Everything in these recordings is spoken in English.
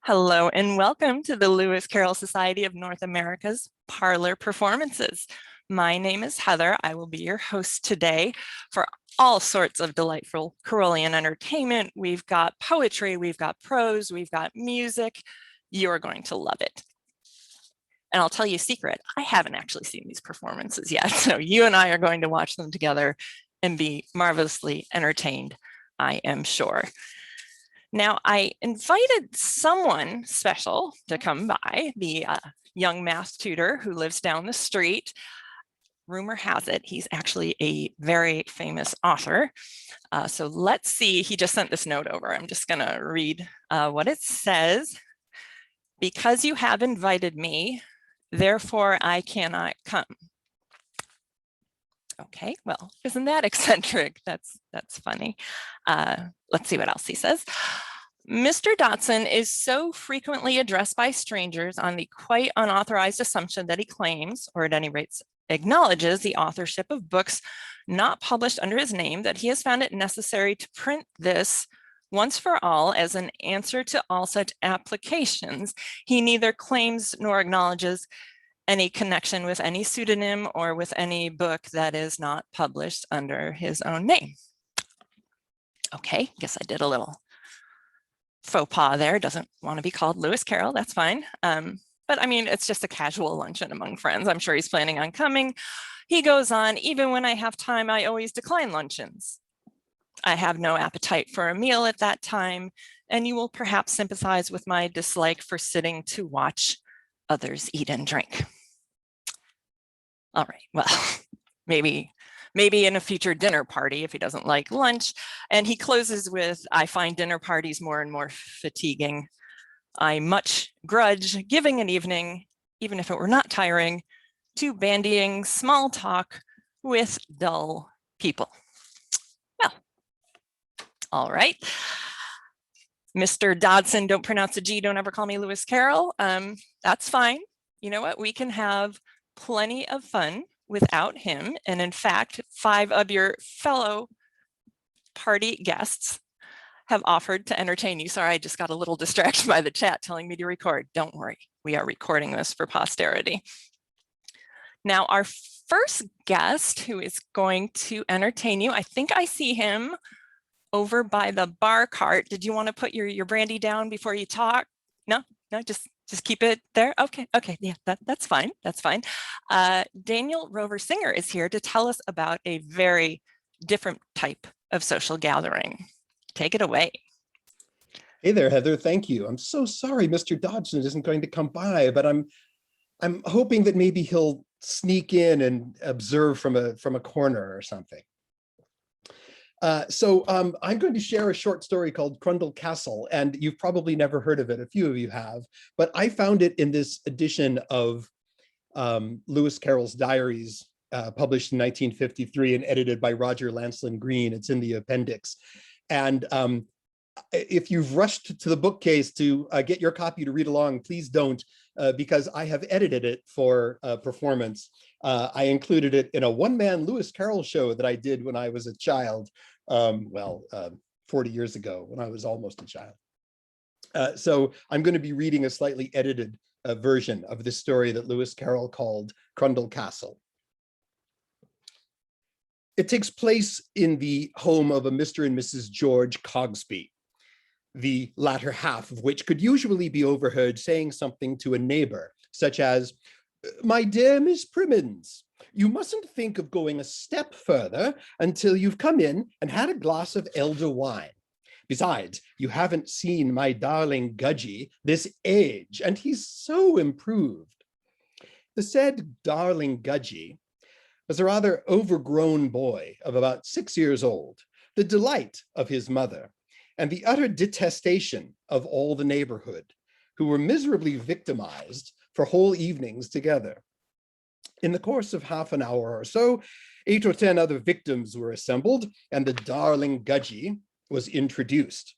Hello and welcome to the Lewis Carroll Society of North America's Parlour performances. My name is Heather. I will be your host today for all sorts of delightful Carrollian entertainment. We've got poetry, we've got prose, we've got music. You're going to love it. And I'll tell you a secret, I haven't actually seen these performances yet. So you and I are going to watch them together and be marvelously entertained, I am sure. Now, I invited someone special to come by, the young math tutor who lives down the street. Rumor has it, he's actually a very famous author. So let's see, he just sent this note over. I'm just gonna read what it says. Because you have invited me, therefore I cannot come. Okay, well, isn't that eccentric? That's funny. Let's see what else he says. Mr. Dodson is so frequently addressed by strangers on the quite unauthorized assumption that he claims, or at any rate acknowledges, the authorship of books not published under his name that he has found it necessary to print this once for all as an answer to all such applications. He neither claims nor acknowledges any connection with any pseudonym or with any book that is not published under his own name. Okay, guess I did a little faux pas there. Doesn't want to be called Lewis Carroll, that's fine. But I mean, it's just a casual luncheon among friends. I'm sure he's planning on coming. He goes on, even when I have time, I always decline luncheons. I have no appetite for a meal at that time, and you will perhaps sympathize with my dislike for sitting to watch others eat and drink. All right, well, maybe in a future dinner party if he doesn't like lunch. And he closes with, I find dinner parties more and more fatiguing. I much grudge giving an evening, even if it were not tiring, to bandying small talk with dull people. Well, all right. Mr. Dodson, don't pronounce a G, don't ever call me Lewis Carroll. That's fine. You know what, we can have plenty of fun without him. And in fact, 5 of your fellow party guests have offered to entertain you. Sorry, I just got a little distracted by the chat telling me to record. Don't worry, we are recording this for posterity. Now, our first guest who is going to entertain you, I think I see him over by the bar cart. Did you want to put your brandy down before you talk? No, just keep it there. Okay, yeah, that's fine. That's fine. Daniel Rover Singer is here to tell us about a very different type of social gathering. Take it away. Hey there, Heather. Thank you. I'm so sorry Mr. Dodson isn't going to come by, but I'm hoping that maybe he'll sneak in and observe from a corner or something. So I'm going to share a short story called Crundle Castle, and you've probably never heard of it. A few of you have, but I found it in this edition of Lewis Carroll's Diaries, published in 1953 and edited by Roger Lancelin Green. It's in the appendix. And if you've rushed to the bookcase to get your copy to read along, please don't, because I have edited it for performance. I included it in a one-man Lewis Carroll show that I did when I was a child, 40 years ago, when I was almost a child. So I'm going to be reading a slightly edited version of this story that Lewis Carroll called Crundle Castle. It takes place in the home of a Mr. and Mrs. George Cogsby, the latter half of which could usually be overheard saying something to a neighbor, such as, "My dear Miss Primmins, you mustn't think of going a step further until you've come in and had a glass of elder wine. Besides, you haven't seen my darling Gudgy this age, and he's so improved." The said darling Gudgy was a rather overgrown boy of about 6 years old, the delight of his mother, and the utter detestation of all the neighborhood, who were miserably victimized for whole evenings together. In the course of half an hour or so, 8 or 10 other victims were assembled, and the darling Gudgy was introduced.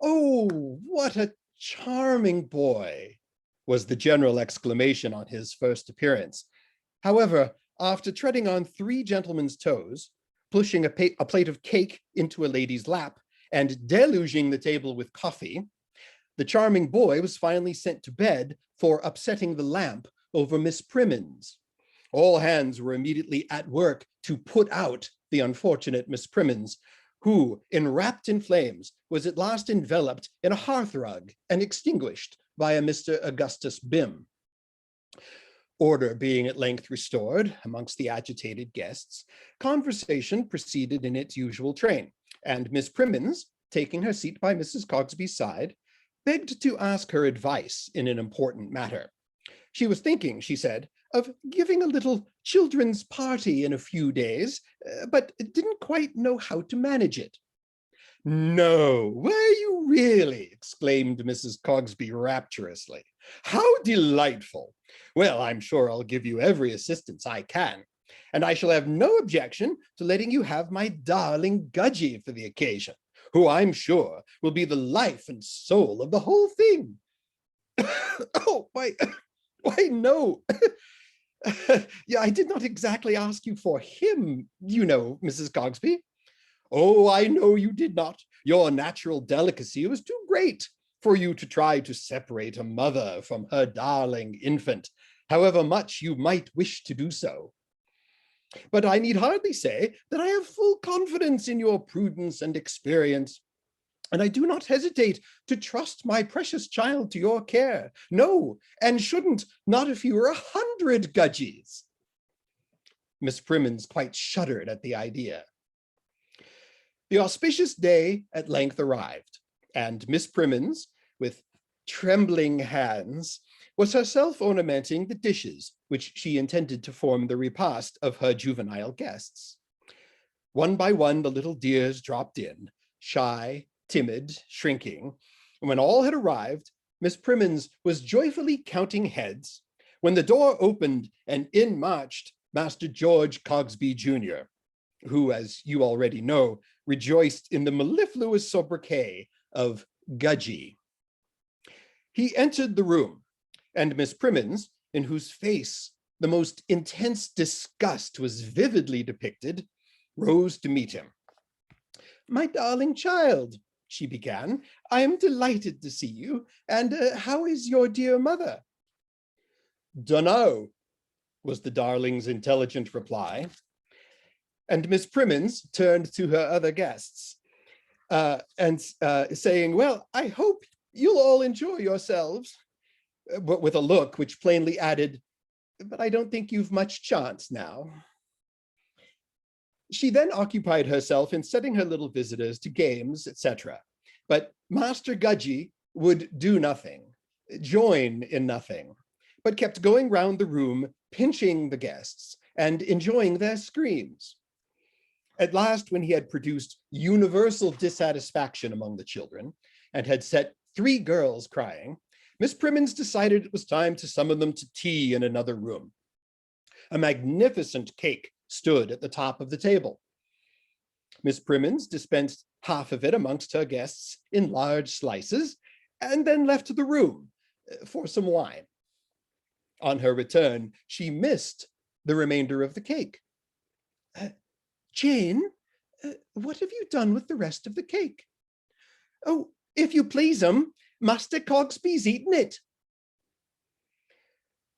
"Oh, what a charming boy," was the general exclamation on his first appearance. However, after treading on 3 gentlemen's toes, pushing a plate of cake into a lady's lap, and deluging the table with coffee, The charming boy was finally sent to bed for upsetting the lamp over Miss Primmins. All hands were immediately at work to put out the unfortunate Miss Primmins, who, enwrapped in flames, was at last enveloped in a hearthrug and extinguished by a Mr. Augustus Bim. Order being at length restored amongst the agitated guests, conversation proceeded in its usual train, and Miss Primmins, taking her seat by Mrs. Cogsby's side, begged to ask her advice in an important matter. She was thinking, she said, of giving a little children's party in a few days, but didn't quite know how to manage it. "No, were you really?" exclaimed Mrs. Cogsby rapturously. "How delightful! Well, I'm sure I'll give you every assistance I can, and I shall have no objection to letting you have my darling Gudgy for the occasion, who I'm sure will be the life and soul of the whole thing." "Oh, why no. Yeah, I did not exactly ask you for him, you know, Mrs. Cogsby." "Oh, I know you did not. Your natural delicacy was too great for you to try to separate a mother from her darling infant, however much you might wish to do so. But I need hardly say that I have full confidence in your prudence and experience, and I do not hesitate to trust my precious child to your care. No, and shouldn't, not if you were 100 Gudgies." Miss Primmins quite shuddered at the idea. The auspicious day at length arrived, and Miss Primmins, with trembling hands, was herself ornamenting the dishes which she intended to form the repast of her juvenile guests. One by one, the little dears dropped in, shy, timid, shrinking, and when all had arrived, Miss Primmins was joyfully counting heads, when the door opened and in marched Master George Cogsby Jr., who, as you already know, rejoiced in the mellifluous sobriquet of Gudgy. He entered the room, and Miss Primmins, in whose face the most intense disgust was vividly depicted, rose to meet him. "My darling child," she began, "I am delighted to see you, and how is your dear mother?" "Dunno," was the darling's intelligent reply. And Miss Primmins turned to her other guests and saying, "Well, I hope you'll all enjoy yourselves," but with a look which plainly added, "But I don't think you've much chance now." She then occupied herself in setting her little visitors to games, etc. But Master Gudgy would do nothing, join in nothing, but kept going round the room, pinching the guests and enjoying their screams. At last, when he had produced universal dissatisfaction among the children and had set 3 girls crying, Miss Primmins decided it was time to summon them to tea in another room. A magnificent cake stood at the top of the table. Miss Primmins dispensed half of it amongst her guests in large slices, and then left the room for some wine. On her return, she missed the remainder of the cake. "Jane, what have you done with the rest of the cake?" "Oh, if you please, Master Cogsby's eaten it."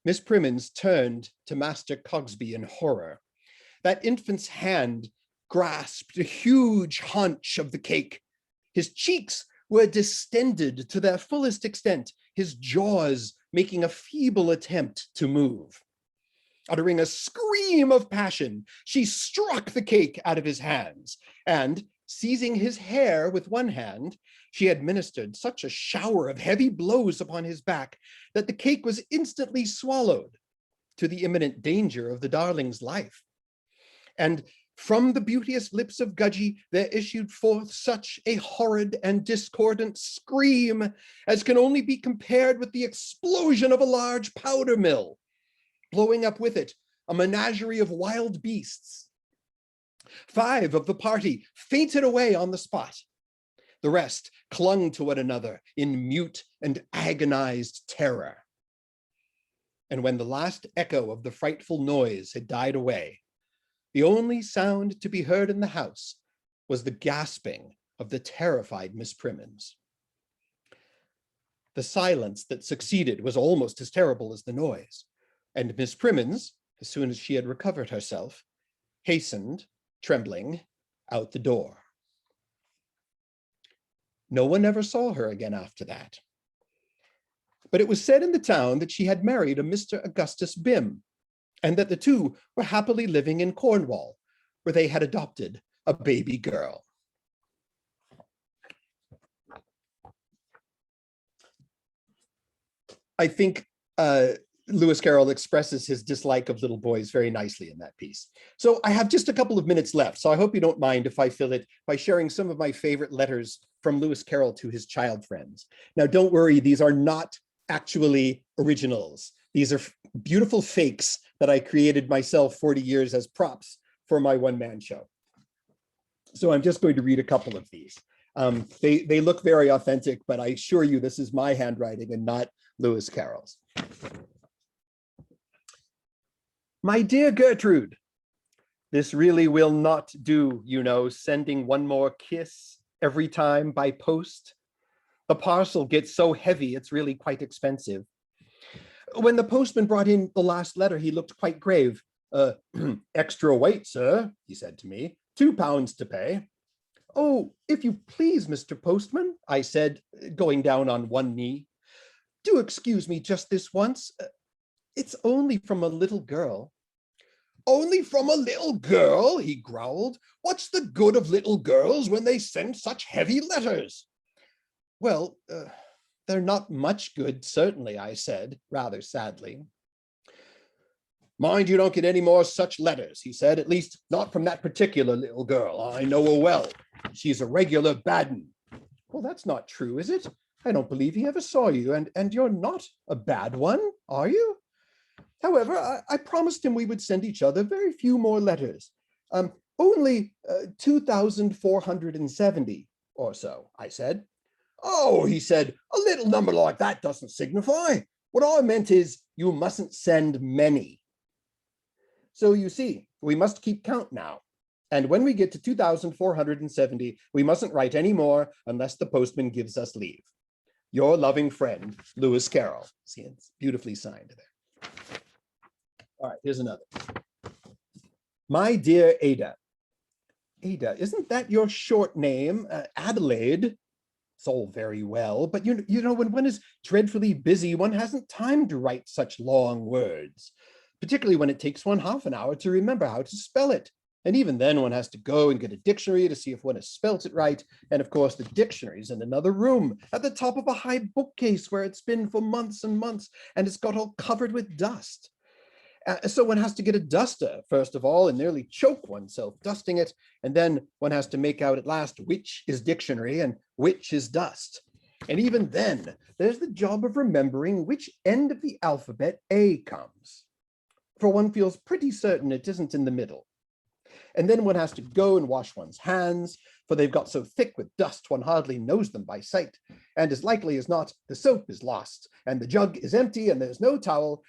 Miss Primmins turned to Master Cogsby in horror. That infant's hand grasped a huge haunch of the cake. His cheeks were distended to their fullest extent, his jaws making a feeble attempt to move. Uttering a scream of passion, she struck the cake out of his hands, and, seizing his hair with one hand, she administered such a shower of heavy blows upon his back that the cake was instantly swallowed, to the imminent danger of the darling's life. And from the beauteous lips of Gudgy there issued forth such a horrid and discordant scream as can only be compared with the explosion of a large powder mill, blowing up with it a menagerie of wild beasts. 5 of the party fainted away on the spot. The rest clung to one another in mute and agonized terror. And when the last echo of the frightful noise had died away, the only sound to be heard in the house was the gasping of the terrified Miss Primmins. The silence that succeeded was almost as terrible as the noise, and Miss Primmins, as soon as she had recovered herself, hastened, trembling, out the door. No one ever saw her again after that. But it was said in the town that she had married a Mr. Augustus Bim, and that the two were happily living in Cornwall, where they had adopted a baby girl. I think Lewis Carroll expresses his dislike of little boys very nicely in that piece. So I have just a couple of minutes left, so I hope you don't mind if I fill it by sharing some of my favorite letters from Lewis Carroll to his child friends. Now, don't worry, these are not actually originals. These are beautiful fakes that I created myself 40 years as props for my one-man show. So I'm just going to read a couple of these. They look very authentic, but I assure you this is my handwriting and not Lewis Carroll's. My dear Gertrude, this really will not do, you know, sending one more kiss every time by post. The parcel gets so heavy, it's really quite expensive. When the postman brought in the last letter, he looked quite grave. Extra weight, sir, he said to me, £2 to pay. Oh, if you please, Mr. Postman, I said, going down on one knee. Do excuse me just this once. It's only from a little girl. Only from a little girl, he growled. What's the good of little girls when they send such heavy letters? Well, they're not much good, certainly, I said, rather sadly. Mind you don't get any more such letters, he said, at least not from that particular little girl. I know her well. She's a regular bad 'un. Well, that's not true, is it? I don't believe he ever saw you, and you're not a bad one, are you? However, I promised him we would send each other very few more letters. Only 2,470 or so, I said. Oh, he said, a little number like that doesn't signify. What I meant is you mustn't send many. So you see, we must keep count now. And when we get to 2,470, we mustn't write any more unless the postman gives us leave. Your loving friend, Lewis Carroll. See, it's beautifully signed there. All right, here's another. My dear Ada. Ada, isn't that your short name? Adelaide. It's all very well, but you know, when one is dreadfully busy, one hasn't time to write such long words, particularly when it takes one half an hour to remember how to spell it. And even then one has to go and get a dictionary to see if one has spelt it right. And of course, the dictionary's in another room at the top of a high bookcase where it's been for months and months, and it's got all covered with dust. So one has to get a duster, first of all, and nearly choke oneself dusting it. And then one has to make out at last which is dictionary and which is dust. And even then, there's the job of remembering which end of the alphabet A comes. For one feels pretty certain it isn't in the middle. And then one has to go and wash one's hands, for they've got so thick with dust one hardly knows them by sight. And as likely as not, the soap is lost, and the jug is empty, and there's no towel.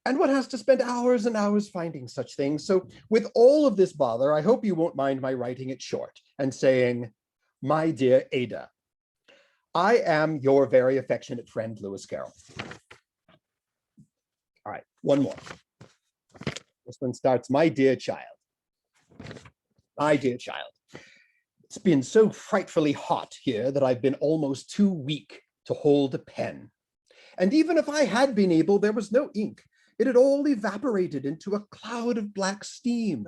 And one has to spend hours and hours finding such things. So with all of this bother, I hope you won't mind my writing it short and saying, my dear Ada, I am your very affectionate friend, Lewis Carroll. All right, one more. This one starts, my dear child. My dear child, it's been so frightfully hot here that I've been almost too weak to hold a pen. And even if I had been able, there was no ink. It had all evaporated into a cloud of black steam.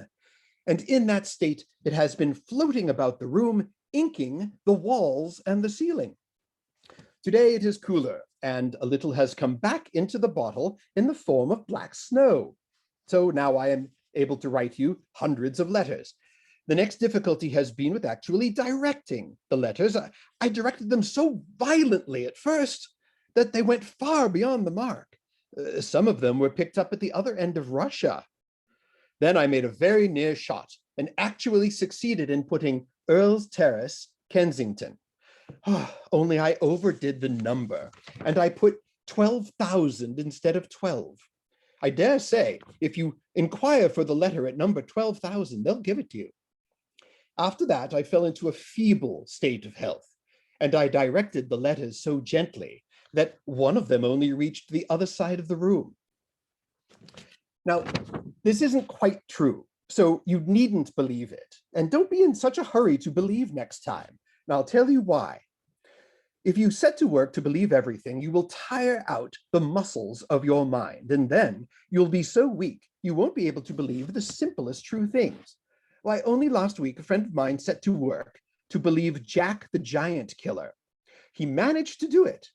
And in that state, it has been floating about the room, inking the walls and the ceiling. Today it is cooler, and a little has come back into the bottle in the form of black snow. So now I am able to write you hundreds of letters. The next difficulty has been with actually directing the letters. I directed them so violently at first that they went far beyond the mark. Some of them were picked up at the other end of Russia. Then I made a very near shot and actually succeeded in putting Earl's Terrace, Kensington. Only I overdid the number, and I put 12,000 instead of 12. I dare say, if you inquire for the letter at number 12,000, they'll give it to you. After that, I fell into a feeble state of health, and I directed the letters so gently that one of them only reached the other side of the room. Now, this isn't quite true, so you needn't believe it. And don't be in such a hurry to believe next time. And I'll tell you why. If you set to work to believe everything, you will tire out the muscles of your mind, and then you'll be so weak you won't be able to believe the simplest true things. Why, only last week, a friend of mine set to work to believe Jack the Giant Killer. He managed to do it,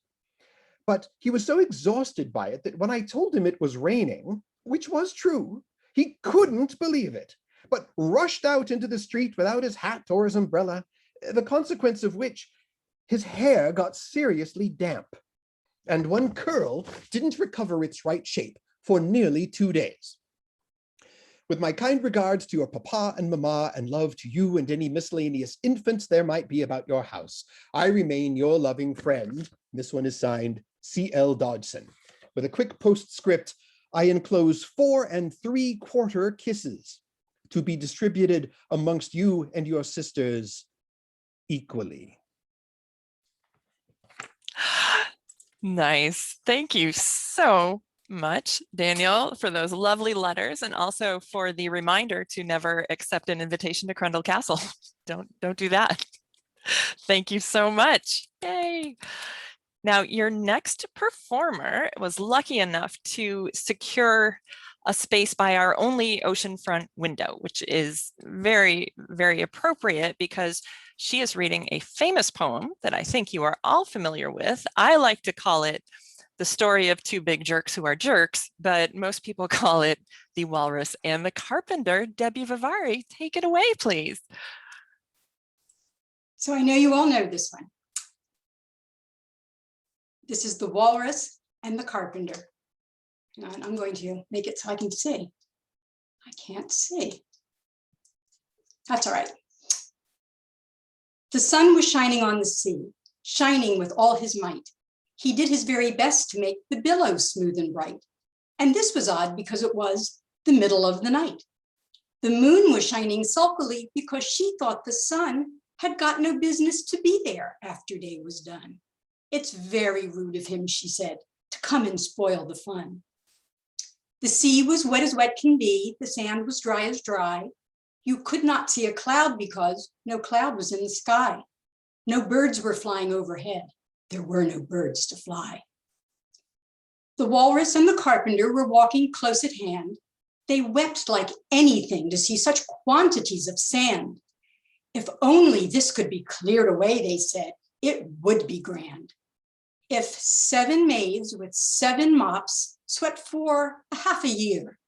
but he was so exhausted by it that when I told him it was raining, which was true, he couldn't believe it, but rushed out into the street without his hat or his umbrella, the consequence of which his hair got seriously damp, and one curl didn't recover its right shape for nearly 2 days. With my kind regards to your papa and mama, and love to you and any miscellaneous infants there might be about your house, I remain your loving friend. This one is signed C.L. Dodson. With a quick postscript, I enclose 4 3/4 kisses to be distributed amongst you and your sisters equally. Nice. Thank you so much, Daniel, for those lovely letters, and also for the reminder to never accept an invitation to Crundle Castle. Don't do that. Thank you so much. Yay. Now, your next performer was lucky enough to secure a space by our only oceanfront window, which is very, very appropriate because she is reading a famous poem that I think you are all familiar with. I like to call it The Story of Two Big Jerks Who Are Jerks, but most people call it The Walrus and the Carpenter. Debby Vivari, take it away, please. So I know you all know this one. This is The Walrus and the Carpenter. And I'm going to make it so I can see. I can't see. That's all right. The sun was shining on the sea, shining with all his might. He did his very best to make the billows smooth and bright. And this was odd because it was the middle of the night. The moon was shining sulkily because she thought the sun had got no business to be there after day was done. It's very rude of him, she said, to come and spoil the fun. The sea was wet as wet can be, the sand was dry as dry. You could not see a cloud because no cloud was in the sky. No birds were flying overhead. There were no birds to fly. The walrus and the carpenter were walking close at hand. They wept like anything to see such quantities of sand. If only this could be cleared away, they said, it would be grand. If 7 maids with 7 mops sweat for half a year,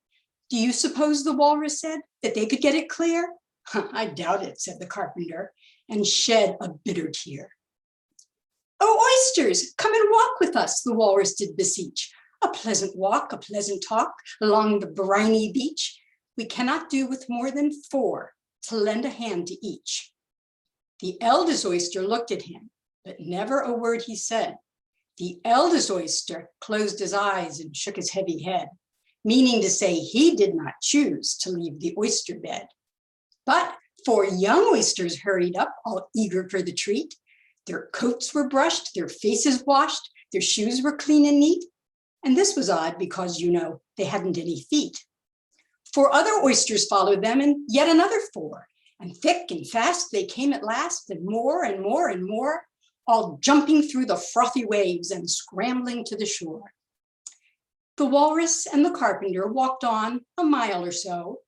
do you suppose, the walrus said, that they could get it clear? I doubt it, said the carpenter, and shed a bitter tear. Oh, oysters, come and walk with us, the walrus did beseech. A pleasant walk, a pleasant talk along the briny beach. We cannot do with more than 4 to lend a hand to each. The eldest oyster looked at him, but never a word he said. The eldest oyster closed his eyes and shook his heavy head, meaning to say he did not choose to leave the oyster bed. But 4 young oysters hurried up, all eager for the treat. Their coats were brushed, their faces washed, their shoes were clean and neat. And this was odd because, you know, they hadn't any feet. 4 other oysters followed them, and yet another 4. And thick and fast they came at last, and more and more and more, all jumping through the frothy waves and scrambling to the shore. The walrus and the carpenter walked on a mile or so,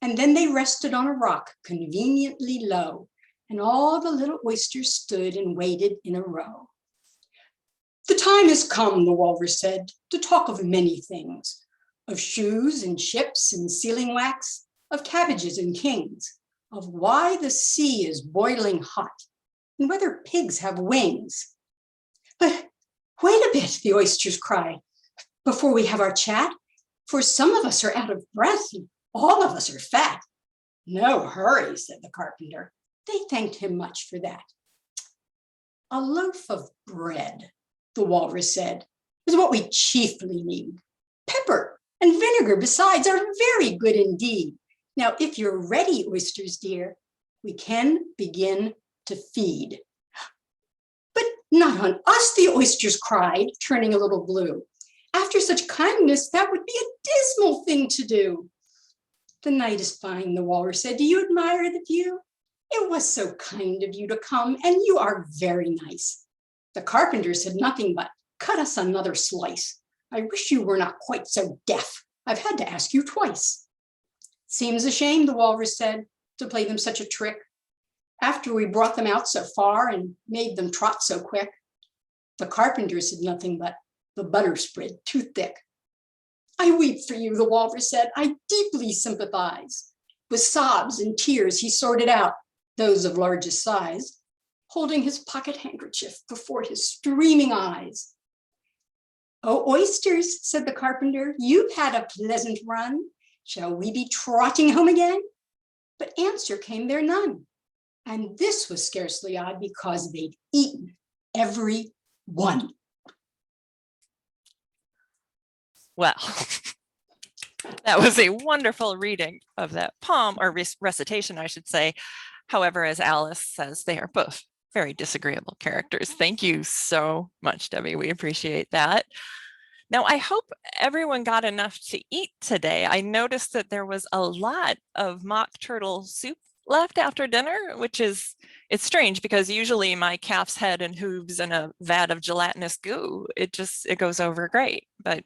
and then they rested on a rock conveniently low, and all the little oysters stood and waited in a row. The time has come, the walrus said, to talk of many things, of shoes and ships and sealing wax, of cabbages and kings, of why the sea is boiling hot, and whether pigs have wings. But wait a bit, the oysters cried, before we have our chat, for some of us are out of breath and all of us are fat. No hurry, said the carpenter. They thanked him much for that. A loaf of bread, the walrus said, is what we chiefly need. Pepper and vinegar besides are very good indeed. Now, if you're ready, oysters dear, we can begin to feed. But Not on us, the oysters cried, turning a little blue. After such kindness, that would be a dismal thing to do. The night is fine, the walrus said. Do you admire the view? It was so kind of you to come, and you are very nice. The carpenter said nothing but, cut us another slice. I wish you were not quite so deaf. I've had to ask you twice. Seems a shame, the walrus said, to play them such a trick. After we brought them out so far and made them trot so quick. The carpenter said nothing but, the butter spread too thick. I weep for you, the walrus said. I deeply sympathize. With sobs and tears, he sorted out those of largest size, holding his pocket handkerchief before his streaming eyes. Oh, oysters, said the carpenter, you've had a pleasant run. Shall we be trotting home again? But answer came there none. And this was scarcely odd because they'd eaten every one. Well, that was a wonderful reading of that poem, or recitation, I should say. However, as Alice says, they are both very disagreeable characters. Thank you so much, Debbie. We appreciate that. Now, I hope everyone got enough to eat today. I noticed that there was a lot of mock turtle soup left after dinner, which is, it's strange because usually my calf's head and hooves in a vat of gelatinous goo, it goes over great. But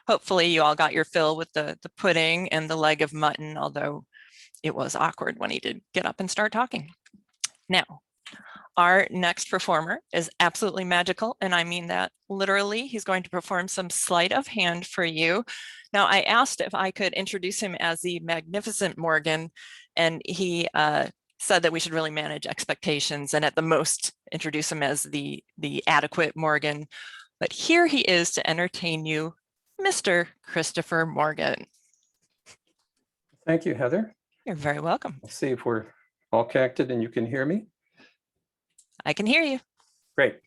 hopefully you all got your fill with the pudding and the leg of mutton, although it was awkward when he did get up and start talking. Now, our next performer is absolutely magical, and I mean that literally. He's going to perform some sleight of hand for you. Now, I asked if I could introduce him as the Magnificent Morgan, and he said that we should really manage expectations and at the most introduce him as the adequate Morgan. But here he is to entertain you, Mr. Christopher Morgan. Thank you, Heather. You're very welcome. Let's see if we're all connected and you can hear me. I can hear you. Great.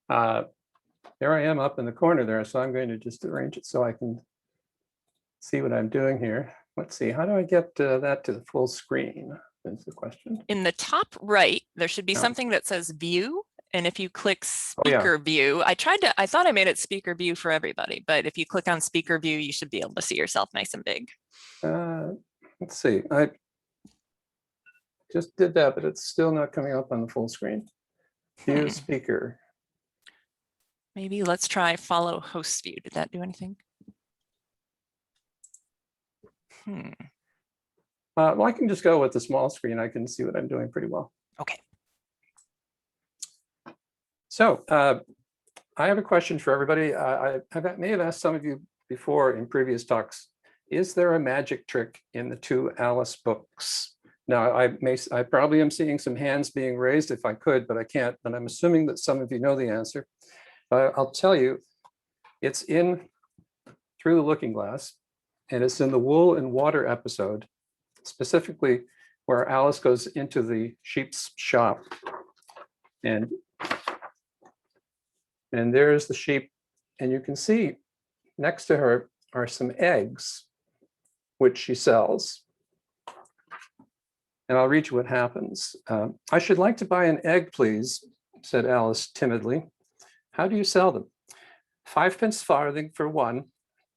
There I am up in the corner there, so I'm going to just arrange it so I can see what I'm doing here. Let's see, how do I get that to the full screen is the question. In the top right, there should be something that says view. And if you click speaker view, I thought I made it speaker view for everybody, but if you click on speaker view, you should be able to see yourself nice and big. Let's see, I just did that, but it's still not coming up on the full screen. View speaker. Maybe let's try follow host view. Did that do anything? Well, I can just go with the small screen. I can see what I'm doing pretty well. Okay. So I have a question for everybody. I may have asked some of you before in previous talks. Is there a magic trick in the two Alice books? Now, I probably am seeing some hands being raised if I could, but I can't. But I'm assuming that some of you know the answer. I'll tell you, it's in Through the Looking Glass, and it's in the Wool and Water episode, specifically where Alice goes into the sheep's shop. And there's the sheep, and you can see next to her are some eggs, which she sells. And I'll read you what happens. I should like to buy an egg, please, said Alice timidly. How do you sell them? 5 farthing for one,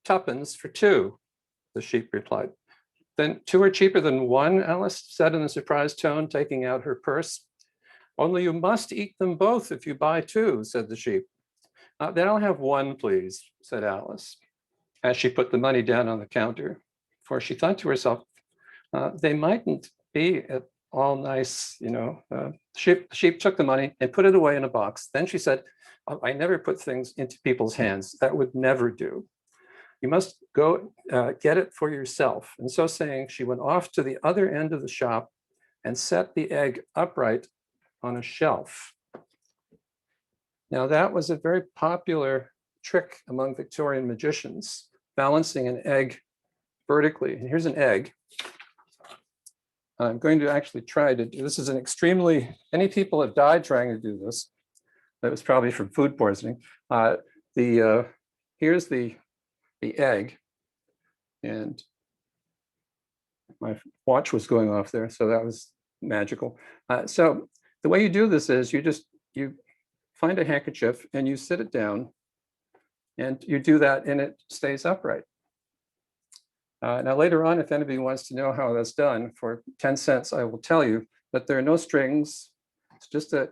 2 for 2, the sheep replied. Then 2 are cheaper than 1, Alice said in a surprised tone, taking out her purse. Only you must eat them both if you buy 2, said the sheep. Then I'll have 1, please, said Alice, as she put the money down on the counter, for she thought to herself, they mightn't be at all nice, you know. Sheep took the money and put it away in a box. Then she said, I never put things into people's hands. That would never do. You must go get it for yourself. And so saying, she went off to the other end of the shop and set the egg upright on a shelf. Now that was a very popular trick among Victorian magicians, balancing an egg vertically. And here's an egg. I'm going to actually try to do this. Is an extremely, many people have died trying to do this. That was probably from food poisoning. Here's the egg, and my watch was going off there, so that was magical. So the way you do this is you find a handkerchief and you sit it down and you do that and it stays upright. Now later on, if anybody wants to know how that's done, for 10 cents, I will tell you that there are no strings. It's just a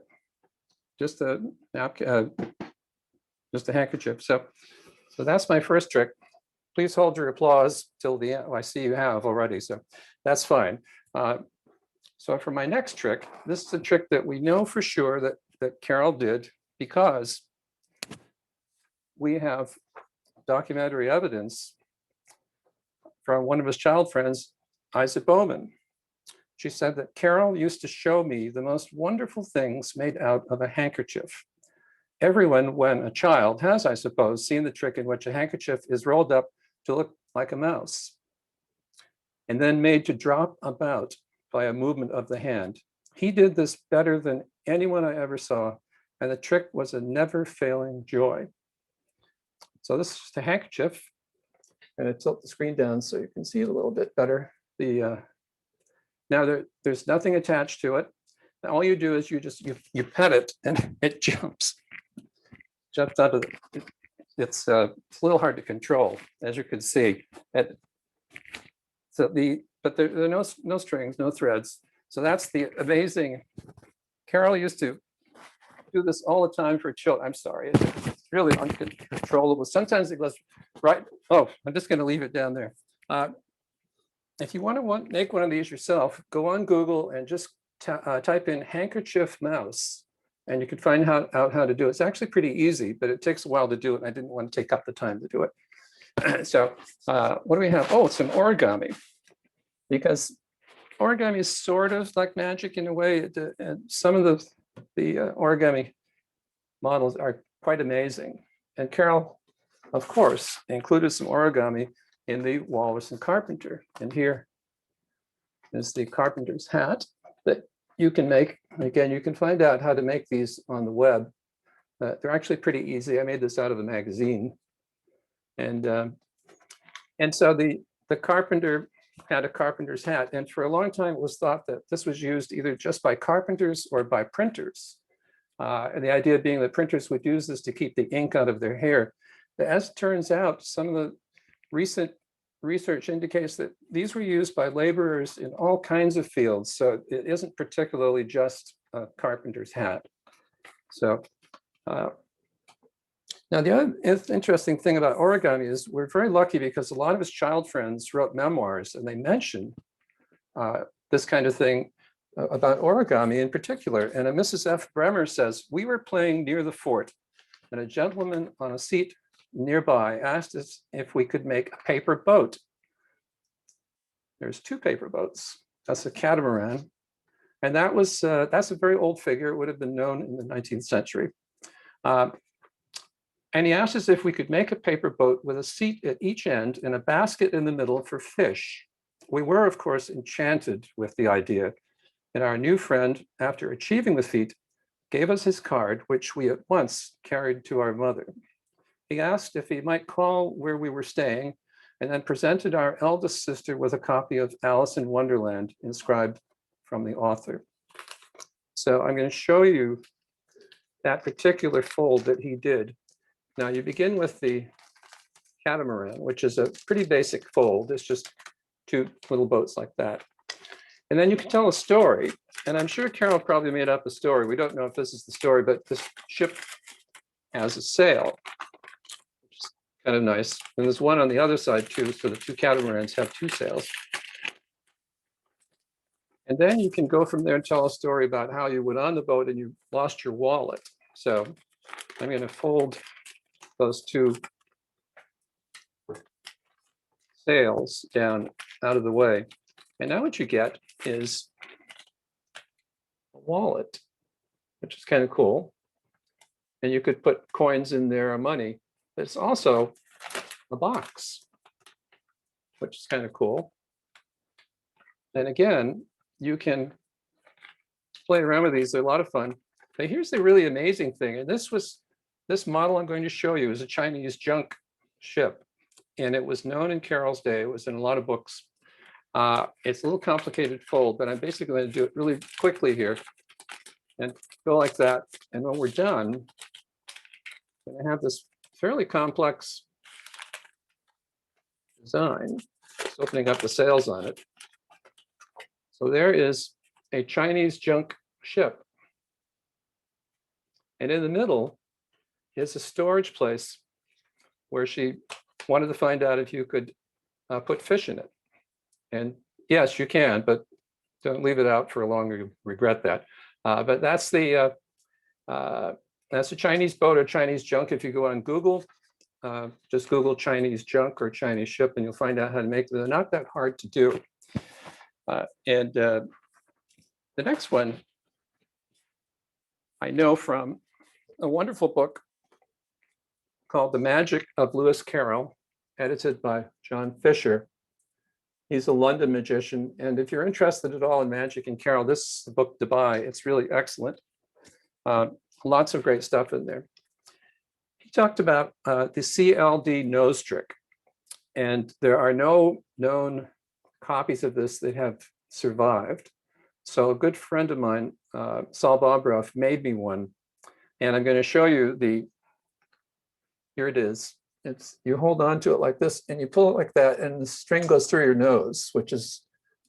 handkerchief. So that's my first trick. Please hold your applause till the end. Oh, I see you have already, so that's fine. So for my next trick, this is a trick that we know for sure that Carroll did, because we have documentary evidence from one of his child friends, Isaac Bowman. She said that Carroll used to show me the most wonderful things made out of a handkerchief. Everyone, when a child, has, I suppose, seen the trick in which a handkerchief is rolled up to look like a mouse and then made to drop about by a movement of the hand. He did this better than anyone I ever saw, and the trick was a never-failing joy. So this is the handkerchief. I'm going to tilt the screen down so you can see it a little bit better. Now there's nothing attached to it. Now all you do is you pet it and it jumps out of it. It's a little hard to control, as you can see. But there are no strings, no threads. So that's the amazing. Carroll used to do this all the time for children. I'm sorry, it's really uncontrollable. Sometimes it goes right. Oh, I'm just going to leave it down there. If you want to make one of these yourself, go on Google and just type in handkerchief mouse, and you can find out how to do it. It's actually pretty easy, but it takes a while to do it. And I didn't want to take up the time to do it. So what do we have? Oh, it's an origami, because origami is sort of like magic in a way. And some of the origami models are quite amazing. And Carroll, of course, included some origami in the Walrus and Carpenter. And here is the Carpenter's hat that you can make. Again, you can find out how to make these on the web. They're actually pretty easy. I made this out of a magazine. And so the Carpenter had a carpenter's hat. And for a long time, it was thought that this was used either just by carpenters or by printers. And the idea being that printers would use this to keep the ink out of their hair. But as it turns out, some of the recent research indicates that these were used by laborers in all kinds of fields. So it isn't particularly just a carpenter's hat. So now the other interesting thing about origami is we're very lucky because a lot of his child friends wrote memoirs and they mentioned this kind of thing about origami in particular. And a Mrs. F. Bremer says, "We were playing near the fort and a gentleman on a seat nearby asked us if we could make a paper boat." There's two paper boats. That's a catamaran. And that's a very old figure. It would have been known in the 19th century. And he asked us if we could make a paper boat with a seat at each end and a basket in the middle for fish. We were, of course, enchanted with the idea. And our new friend, after achieving the feat, gave us his card, which we at once carried to our mother. He asked if he might call where we were staying, and then presented our eldest sister with a copy of Alice in Wonderland, inscribed from the author. So I'm going to show you that particular fold that he did. Now you begin with the catamaran, which is a pretty basic fold. It's just two little boats like that. And then you can tell a story. And I'm sure Carroll probably made up a story. We don't know if this is the story, but this ship has a sail, which is kind of nice. And there's one on the other side too. So the two catamarans have two sails. And then you can go from there and tell a story about how you went on the boat and you lost your wallet. So I'm going to fold those two sails down out of the way. And now what you get is a wallet, which is kind of cool. And you could put coins in there or money. But it's also a box, which is kind of cool. And again, you can play around with these. They're a lot of fun. But here's the really amazing thing. And this model I'm going to show you is a Chinese junk ship. And it was known in Carroll's day. It was in a lot of books. It's a little complicated fold, but I'm basically going to do it really quickly here and go like that. And when we're done, And I have this fairly complex design. Just opening up the sails on it. So there is a Chinese junk ship. And in the middle is a storage place where she wanted to find out if you could put fish in it. And yes, you can, but don't leave it out for long, you regret that. But that's a Chinese boat or Chinese junk. If you go on Google, just Google Chinese junk or Chinese ship, and you'll find out how to make them. They're not that hard to do. And the next one I know from a wonderful book called The Magic of Lewis Carroll, edited by John Fisher. He's a London magician. And if you're interested at all in magic and Carroll, this is the book to buy. It's really excellent. Lots of great stuff in there. He talked about the CLD nose trick. And there are no known copies of this that have survived. So a good friend of mine, Saul Bobroff, made me one. And I'm going to show you here it is. You hold on to it like this and you pull it like that and the string goes through your nose, which is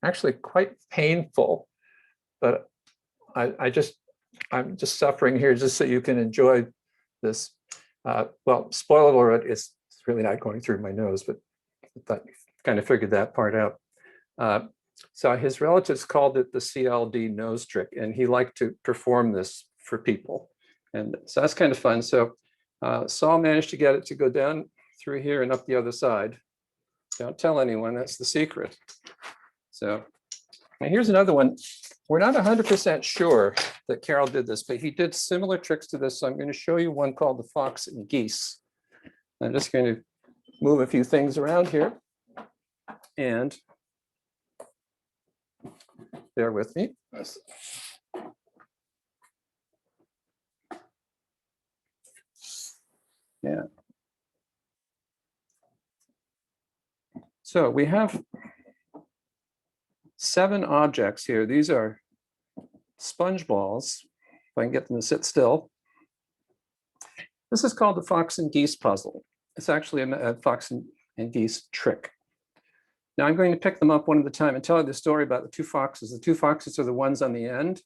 actually quite painful. But I'm just suffering here just so you can enjoy this. Well, spoiler alert, it's really not going through my nose, but I thought you kind of figured that part out. So his relatives called it the CLD nose trick, and he liked to perform this for people. And so that's kind of fun. So Saul managed to get it to go down through here and up the other side. Don't tell anyone, that's the secret. So and here's another one. We're not 100% sure that Carroll did this, but he did similar tricks to this. So I'm going to show you one called the Fox and Geese. I'm just going to move a few things around here. And bear with me. Yeah. So we have 7 objects here. These are sponge balls, if I can get them to sit still. This is called the Fox and Geese Puzzle. It's actually a Fox and Geese trick. Now I'm going to pick them up one at a time and tell you the story about the 2 foxes. The 2 foxes are the ones on the end.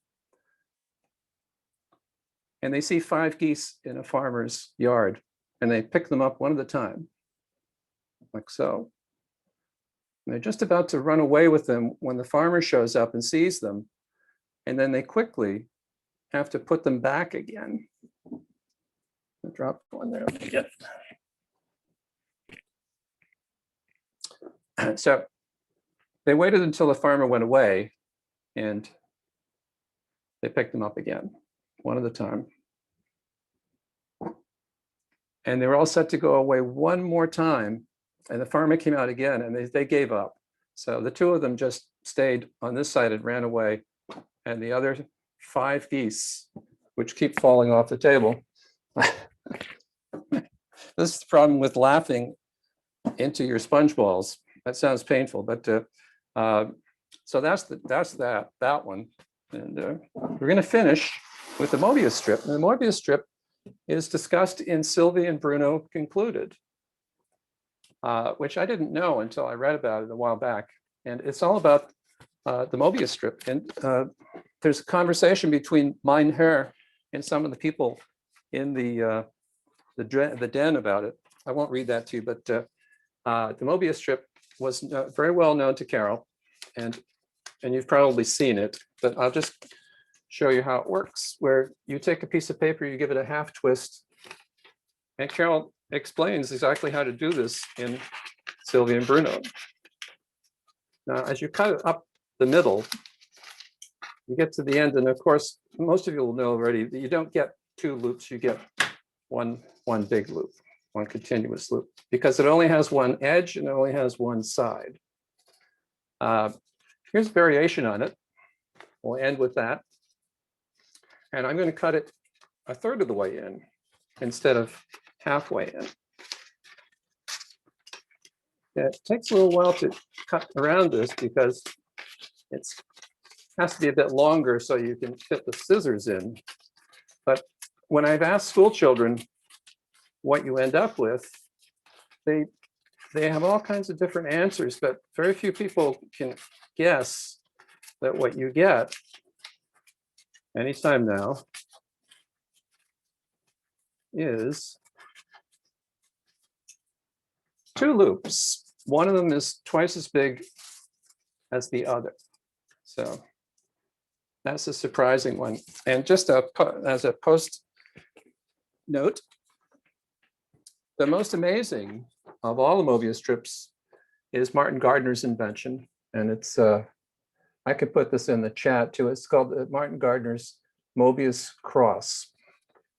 And they see 5 geese in a farmer's yard. And they pick them up one at a time, like so. And they're just about to run away with them when the farmer shows up and sees them. And then they quickly have to put them back again. I'll drop one there. Yep. So they waited until the farmer went away and they picked them up again, one at a time. And they were all set to go away one more time. And the farmer came out again and they gave up. So the 2 of them just stayed on this side and ran away. And the other 5 geese, which keep falling off the table. This is the problem with laughing into your sponge balls. That sounds painful, but so that's that one. And we're going to finish with the Mobius strip. And the Mobius strip is discussed in Sylvie and Bruno Concluded, which I didn't know until I read about it a while back. And it's all about the Mobius strip. And there's a conversation between Mein Herr and some of the people in the den about it. I won't read that to you, but the Mobius strip was very well known to Carroll, and you've probably seen it, but I'll just show you how it works, where you take a piece of paper, you give it a half twist, and Carroll explains exactly how to do this in Sylvie and Bruno. Now, as you cut it up the middle, you get to the end, and of course, most of you will know already that you don't get 2 loops, you get one big loop, one continuous loop, because it only has one edge and it only has one side. Here's variation on it. We'll end with that. And I'm going to cut it 1/3 of the way in instead of halfway in. It takes a little while to cut around this because it has to be a bit longer so you can fit the scissors in. But when I've asked school children what you end up with, they have all kinds of different answers, but very few people can guess that what you get anytime now is 2 loops. One of them is twice as big as the other. So that's a surprising one. And just as a post note, the most amazing of all the Mobius strips is Martin Gardner's invention. And it's, I could put this in the chat too. It's called Martin Gardner's Mobius cross.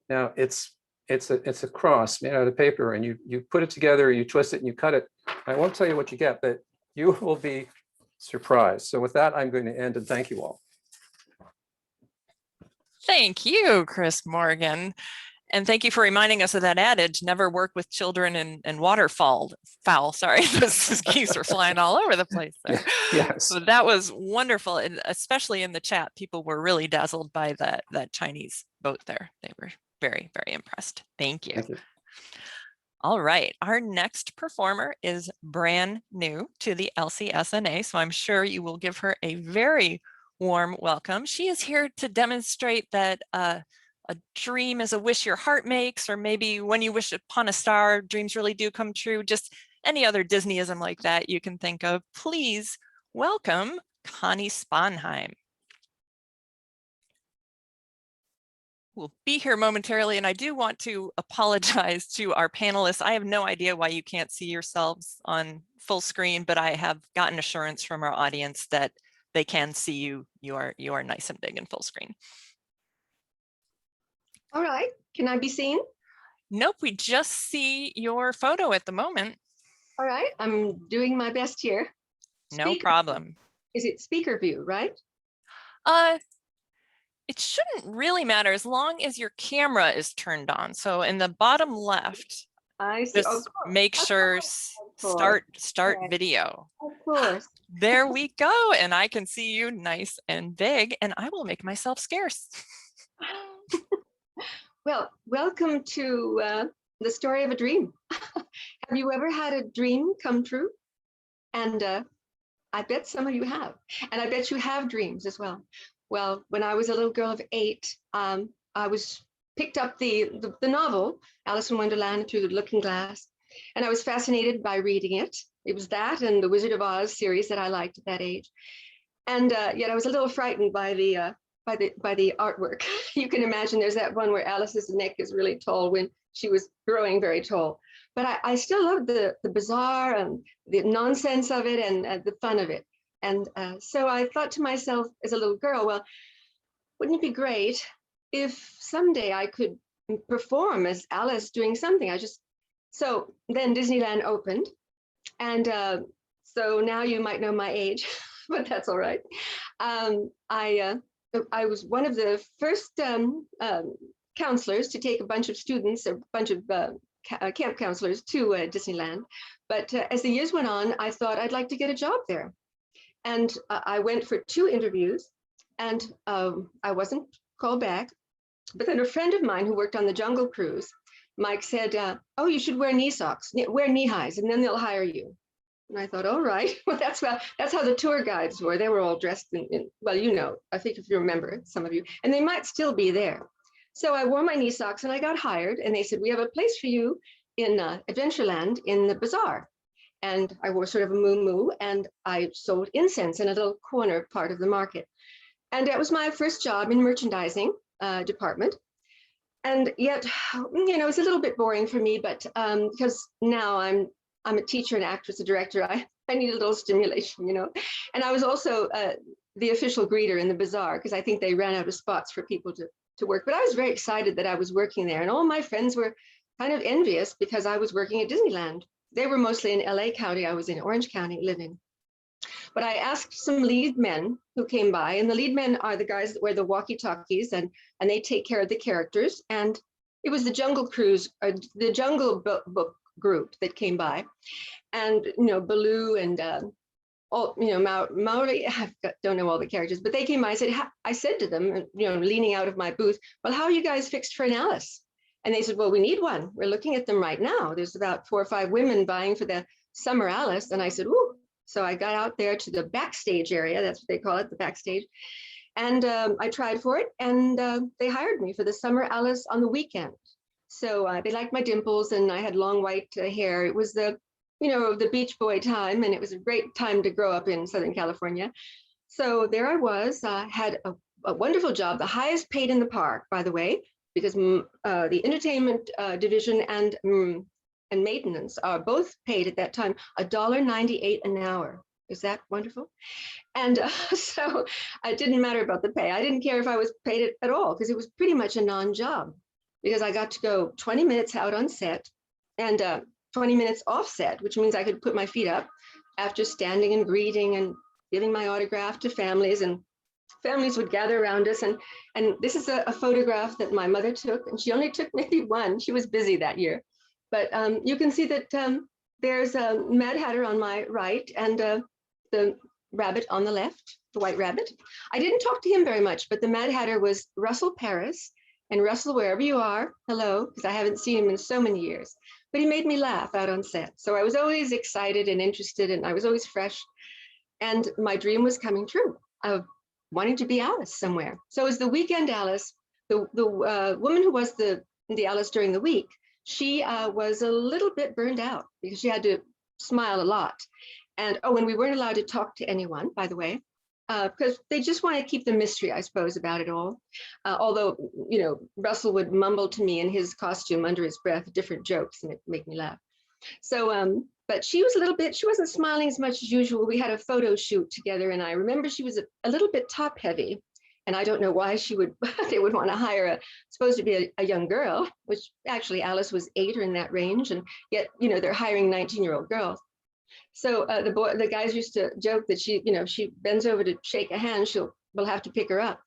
Now it's a cross made out of paper, and you put it together, you twist it and you cut it. I won't tell you what you get, but you will be surprised. So with that, I'm going to end and thank you all. Thank you, Chris Morgan. And thank you for reminding us of that adage, never work with children and waterfowl. Sorry, those geese were flying all over the place there. Yes. So that was wonderful. And especially in the chat, people were really dazzled by that Chinese boat there. They were very, very impressed. Thank you. Thank you. All right, our next performer is brand new to the LCSNA, so I'm sure you will give her a very warm welcome. She is here to demonstrate that a dream is a wish your heart makes, or maybe when you wish upon a star, dreams really do come true. Just any other Disneyism like that you can think of. Please welcome Connie Sponheim. We'll be here momentarily, and I do want to apologize to our panelists. I have no idea why you can't see yourselves on full screen, but I have gotten assurance from our audience that they can see you. You are nice and big in full screen. All right, can I be seen? Nope, we just see your photo at the moment. All right, I'm doing my best here. No problem. Is it speaker view, right? It shouldn't really matter as long as your camera is turned on. So in the bottom left, I see. just make sure start Okay. video. Of course. There we go. And I can see you nice and big, and I will make myself scarce. Well, welcome to the story of a dream. Have you ever had a dream come true? And I bet some of you have. And I bet you have dreams as well. Well, when I was a little girl of 8, I picked up the novel, Alice in Wonderland Through the Looking Glass, and I was fascinated by reading it. It was that and the Wizard of Oz series that I liked at that age. And yet I was a little frightened by the artwork. You can imagine there's that one where Alice's neck is really tall when she was growing very tall. But I still loved the bizarre and the nonsense of it and the fun of it. And so I thought to myself as a little girl, well, wouldn't it be great if someday I could perform as Alice doing something? So then Disneyland opened. And so now you might know my age, but that's all right. I was one of the first counselors to take a bunch of students, a bunch of camp counselors to Disneyland. But as the years went on, I thought I'd like to get a job there. And I went for 2 interviews, and I wasn't called back. But then a friend of mine who worked on the Jungle Cruise, Mike, said, oh, you should wear knee socks, wear knee highs, and then they'll hire you. And I thought, all right, well, that's how the tour guides were. They were all dressed in, well, you know, I think if you remember, some of you, and they might still be there. So I wore my knee socks and I got hired, and they said, we have a place for you in Adventureland in the bazaar. And I wore sort of a moo-moo, and I sold incense in a little corner part of the market. And that was my first job in merchandising department. And yet, you know, it's a little bit boring for me, but because now I'm a teacher, an actress, a director, I need a little stimulation, you know. And I was also the official greeter in the bazaar, because I think they ran out of spots for people to work. But I was very excited that I was working there, and all my friends were kind of envious because I was working at Disneyland. They were mostly in LA County. I was in Orange County living. But I asked some lead men who came by, and the lead men are the guys that wear the walkie-talkies, and they take care of the characters. And it was the Jungle Cruise, or the Jungle Book group that came by. And, you know, Baloo and all, you know, Maori, don't know all the characters, but they came by. I said to them, you know, leaning out of my booth, well, how are you guys fixed for an Alice? And they said, well, we need one. We're looking at them right now. There's about 4 or 5 women buying for the Summer Alice. And I said, ooh. So I got out there to the backstage area. That's what they call it, the backstage. And I tried for it, and they hired me for the Summer Alice on the weekend. So they liked my dimples, and I had long white hair. It was the, the Beach Boy time, and it was a great time to grow up in Southern California. So there I was, had a wonderful job, the highest paid in the park, by the way, because the entertainment division and maintenance are both paid at that time $1.98 an hour. Is that wonderful? And so it didn't matter about the pay. I didn't care if I was paid it at all, because it was pretty much a non-job, because I got to go 20 minutes out on set and 20 minutes off set, which means I could put my feet up after standing and greeting and giving my autograph to families, and families would gather around us. And this is a photograph that my mother took, and she only took maybe one. She was busy that year. But you can see that there's a Mad Hatter on my right and the rabbit on the left, the white rabbit. I didn't talk to him very much, but the Mad Hatter was Russell Paris. And Russell, wherever you are, hello, because I haven't seen him in so many years. But he made me laugh out on set. So I was always excited and interested, and I was always fresh. And my dream was coming true of wanting to be Alice somewhere. So as the weekend Alice, the woman who was the Alice during the week, she was a little bit burned out because she had to smile a lot. And oh, and we weren't allowed to talk to anyone, by the way, because they just want to keep the mystery, I suppose, about it all. Although, Russell would mumble to me in his costume under his breath different jokes, and it made me laugh. So, but she was she wasn't smiling as much as usual. We had a photo shoot together, and I remember she was a little bit top heavy. And I don't know why they would want to hire supposed to be a young girl, which actually Alice was 8 or in that range. And yet, they're hiring 19-year-old girls. So the guys used to joke that she bends over to shake a hand, we'll have to pick her up.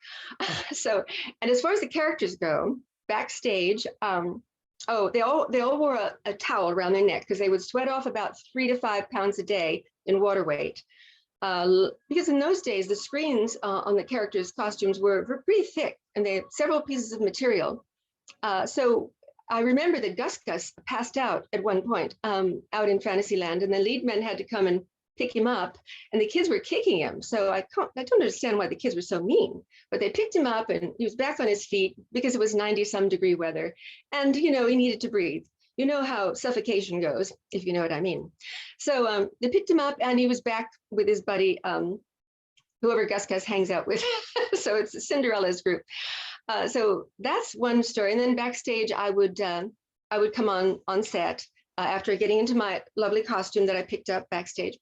So, and as far as the characters go, backstage, they all wore a towel around their neck because they would sweat off about 3 to 5 pounds a day in water weight. Because in those days, the screens on the characters' costumes were pretty thick, and they had several pieces of material. So I remember that Gus passed out at one point out in Fantasyland, and the lead men had to come and pick him up, and the kids were kicking him. So I don't understand why the kids were so mean, but they picked him up, and he was back on his feet because it was 90-some degree weather, and he needed to breathe. You know how suffocation goes, if you know what I mean. So they picked him up, and he was back with his buddy, whoever Gus hangs out with. So it's Cinderella's group. So that's one story. And then backstage, I would come on set after getting into my lovely costume that I picked up backstage,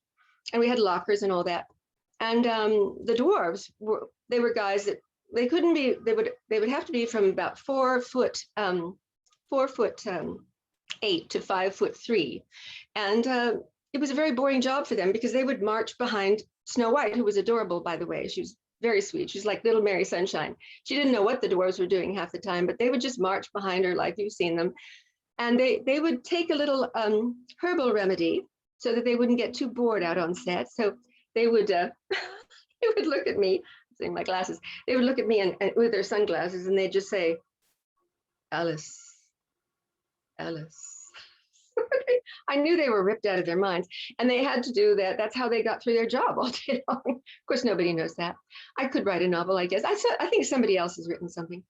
and we had lockers and all that. And the dwarves they were guys that they couldn't be. They would have to be from about 4 foot 8 to 5'3", and it was a very boring job for them because they would march behind Snow White, who was adorable, by the way. She was very sweet. She's like little Mary Sunshine. She didn't know what the dwarves were doing half the time, but they would just march behind her like you've seen them, and they would take a little herbal remedy so that they wouldn't get too bored out on set. So they would they would look at me, seeing my glasses. They would look at me and with their sunglasses, and they'd just say, Alice. I knew they were ripped out of their minds, and they had to do that. That's how they got through their job all day long. Of course, nobody knows that. I could write a novel, I guess. I think somebody else has written something.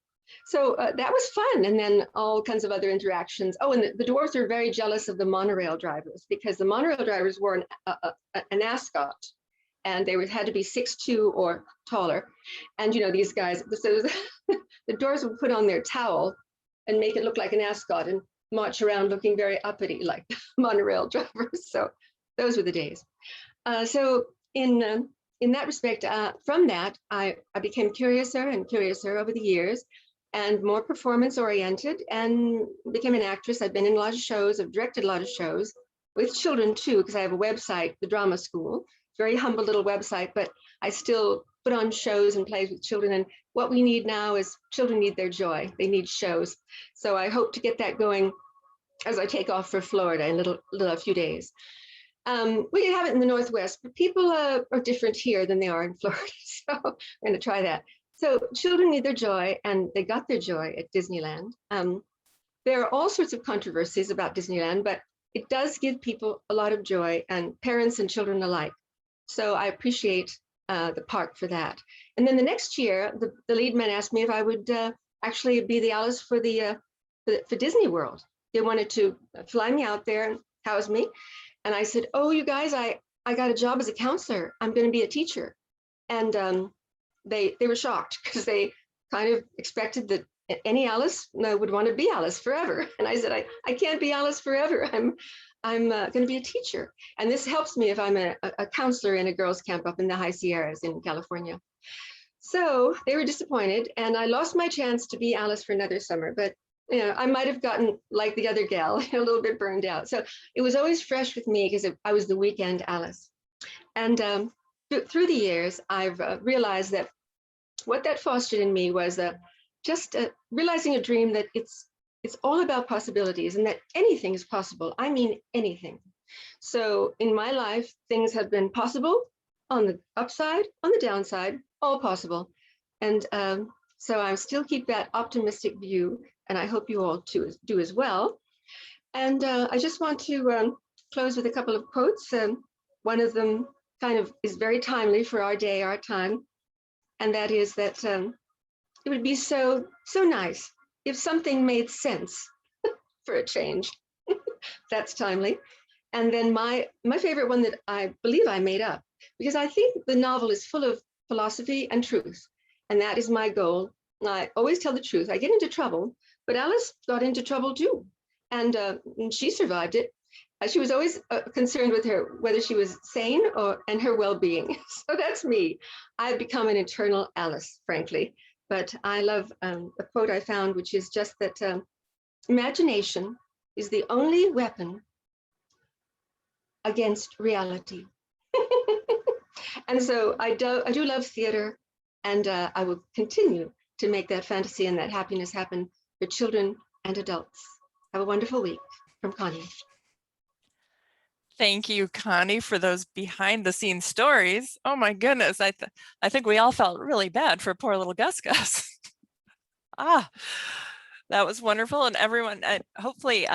So that was fun. And then all kinds of other interactions. Oh, and the dwarves were very jealous of the monorail drivers because the monorail drivers wore an ascot, and they had to be 6'2" or taller. And these guys, so the dwarves would put on their towel and make it look like an ascot and march around looking very uppity like monorail drivers. So those were the days. So in that respect, from that, I became curiouser and curiouser over the years, and more performance oriented, and became an actress. I've been in a lot of shows. I've directed a lot of shows with children too, because I have a website, the Drama School, very humble little website, but I still put on shows and plays with children. And what we need now is children need their joy. They need shows. So I hope to get that going as I take off for Florida in a few days. We can have it in the Northwest, but people are different here than they are in Florida. So I'm going to try that. So children need their joy, and they got their joy at Disneyland. there are all sorts of controversies about Disneyland, but it does give people a lot of joy, and parents and children alike. So I appreciate the park for that. And then the next year, the lead man asked me if I would actually be the Alice for for Disney World. They wanted to fly me out there and house me. And I said, oh, you guys, I got a job as a counselor. I'm going to be a teacher. And they were shocked because they kind of expected that any Alice would want to be Alice forever. And I said, I can't be Alice forever. I'm going to be a teacher. And this helps me if I'm a counselor in a girls' camp up in the High Sierras in California. So they were disappointed, and I lost my chance to be Alice for another summer. But you know, I might have gotten, like the other gal, a little bit burned out. So it was always fresh with me because I was the weekend Alice. And through the years, I've realized that what that fostered in me was just realizing a dream that it's all about possibilities and that anything is possible. I mean, anything. So in my life, things have been possible on the upside, on the downside, all possible. And so I still keep that optimistic view, and I hope you all do as well. And I just want to close with a couple of quotes. One of them kind of is very timely for our day, our time. And that is that it would be so nice if something made sense for a change. That's timely. And then my favorite one that I believe I made up, because I think the novel is full of philosophy and truth. And that is my goal. I always tell the truth. I get into trouble, but Alice got into trouble too. And she survived it. She was always concerned with whether she was sane and her well-being. So that's me. I've become an eternal Alice, frankly. But I love a quote I found, which is just that imagination is the only weapon against reality. And so I do love theater, and I will continue to make that fantasy and that happiness happen for children and adults. Have a wonderful week. From Connie. Thank you, Connie, for those behind the scenes stories. Oh my goodness, I think we all felt really bad for poor little Gus Gus. That was wonderful. And everyone, hopefully,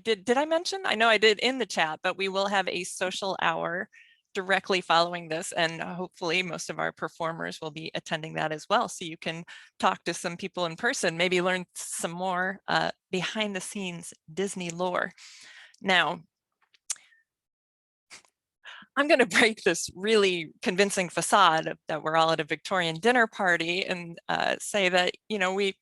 did I mention? I know I did in the chat, but we will have a social hour directly following this, and hopefully most of our performers will be attending that as well, so you can talk to some people in person, maybe learn some more behind the scenes Disney lore. Now, I'm going to break this really convincing facade that we're all at a Victorian dinner party and say that, you know, we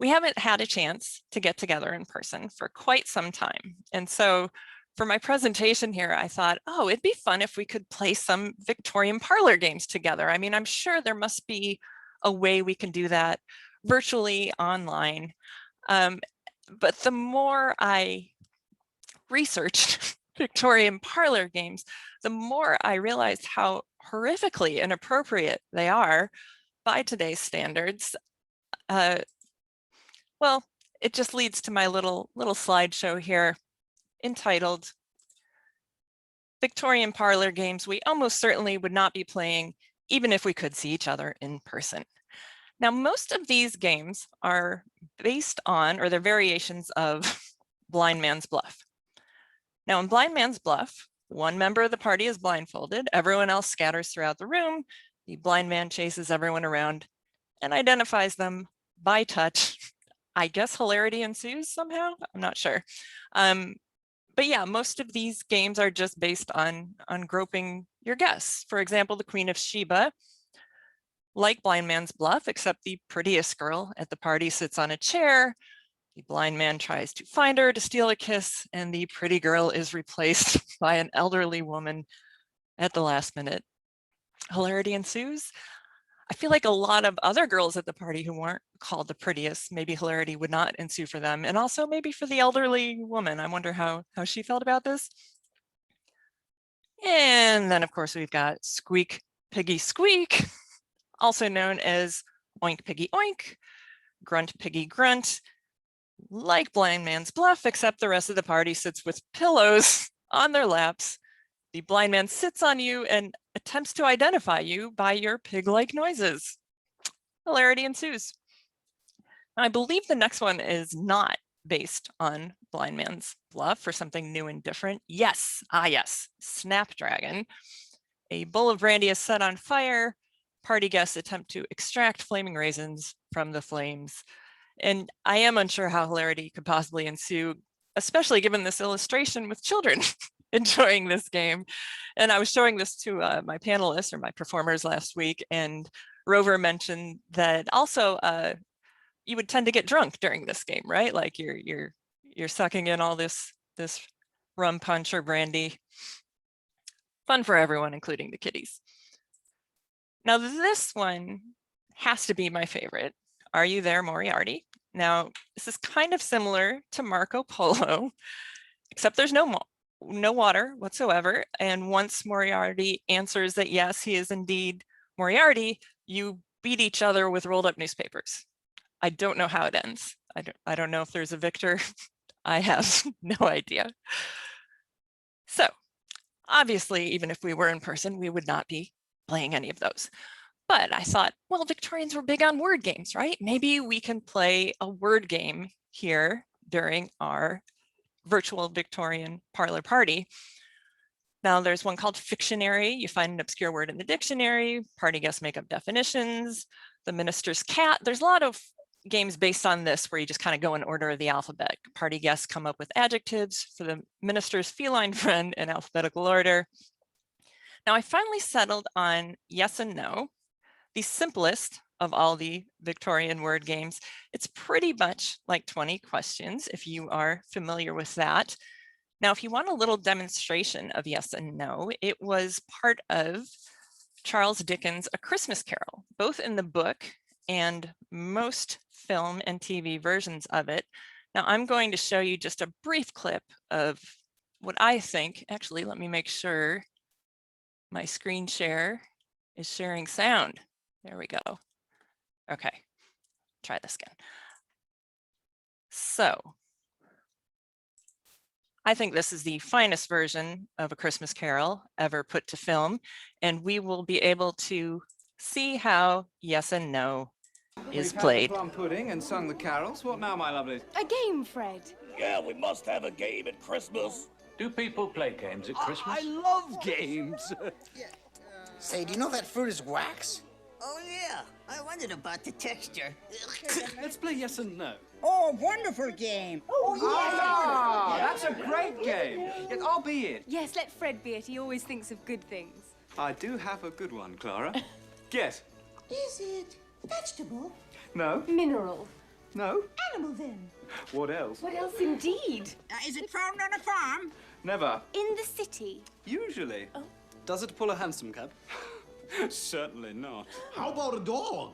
haven't had a chance to get together in person for quite some time. And so for my presentation here, I thought, oh, it'd be fun if we could play some Victorian parlor games together. I mean, I'm sure there must be a way we can do that virtually online. But the more I researched Victorian parlor games, the more I realized how horrifically inappropriate they are by today's standards. Well, it just leads to my little slideshow here entitled Victorian Parlor Games We Almost Certainly Would Not Be Playing Even If We Could See Each Other in Person. Now, most of these games are based on, or they're variations of Blind Man's Bluff. Now, in Blind Man's Bluff, one member of the party is blindfolded, everyone else scatters throughout the room, the blind man chases everyone around and identifies them by touch. I guess hilarity ensues somehow, I'm not sure. But yeah, most of these games are just based on groping your guests. For example, the Queen of Sheba, like Blind Man's Bluff, except the prettiest girl at the party sits on a chair. The blind man tries to find her to steal a kiss, and the pretty girl is replaced by an elderly woman at the last minute. Hilarity ensues. I feel like a lot of other girls at the party who weren't called the prettiest, maybe hilarity would not ensue for them. And also maybe for the elderly woman. I wonder how she felt about this. And then of course we've got Squeak Piggy Squeak, also known as Oink Piggy Oink, Grunt Piggy Grunt, like Blind Man's Bluff, except the rest of the party sits with pillows on their laps. The blind man sits on you and attempts to identify you by your pig-like noises. Hilarity ensues. Now, I believe the next one is not based on Blind Man's Bluff or something new and different? Yes, yes, Snapdragon. A bowl of brandy is set on fire. Party guests attempt to extract flaming raisins from the flames. And I am unsure how hilarity could possibly ensue, especially given this illustration with children enjoying this game. And I was showing this to my panelists or my performers last week, and Rover mentioned that also you would tend to get drunk during this game, right? Like you're sucking in all this rum punch or brandy. Fun for everyone, including the kiddies. Now this one has to be my favorite. Are You There, Moriarty? Now this is kind of similar to Marco Polo, except there's no water whatsoever. And once Moriarty answers that yes, he is indeed Moriarty, you beat each other with rolled up newspapers. I don't know how it ends. I don't know if there's a victor. I have no idea. So obviously, even if we were in person, we would not be playing any of those. But I thought, well, Victorians were big on word games, right? Maybe we can play a word game here during our virtual Victorian parlor party. Now there's one called Fictionary. You find an obscure word in the dictionary. Party guests make up definitions. The minister's cat. There's a lot of games based on this where you just kind of go in order of the alphabet. Party guests come up with adjectives for the minister's feline friend in alphabetical order. Now I finally settled on yes and no, the simplest of all the Victorian word games. It's pretty much like 20 questions if you are familiar with that. Now, if you want a little demonstration of yes and no, it was part of Charles Dickens' A Christmas Carol, both in the book and most film and TV versions of it. Now, I'm going to show you just a brief clip of what I think. Actually, let me make sure my screen share is sharing sound. There we go. Okay, try this again. So I think this is the finest version of A Christmas Carol ever put to film, and we will be able to see how yes and no is played. Plum pudding and sung the carols. What now, my lovely? A game, Fred. Yeah, we must have a game at Christmas. Do people play games at Christmas? I love games. Say, do you know that fruit is wax? Oh, yeah. I wondered about the texture. Let's play yes and no. Oh, wonderful game. Oh, That's a great game. Yes, I'll be it. Yes, let Fred be it. He always thinks of good things. I do have a good one, Clara. Guess. Is it vegetable? No. Mineral. No. Animal, then. What else? What else indeed? Is it found on a farm? Never. In the city. Usually. Oh. Does it pull a hansom cab? Certainly not. How about a dog?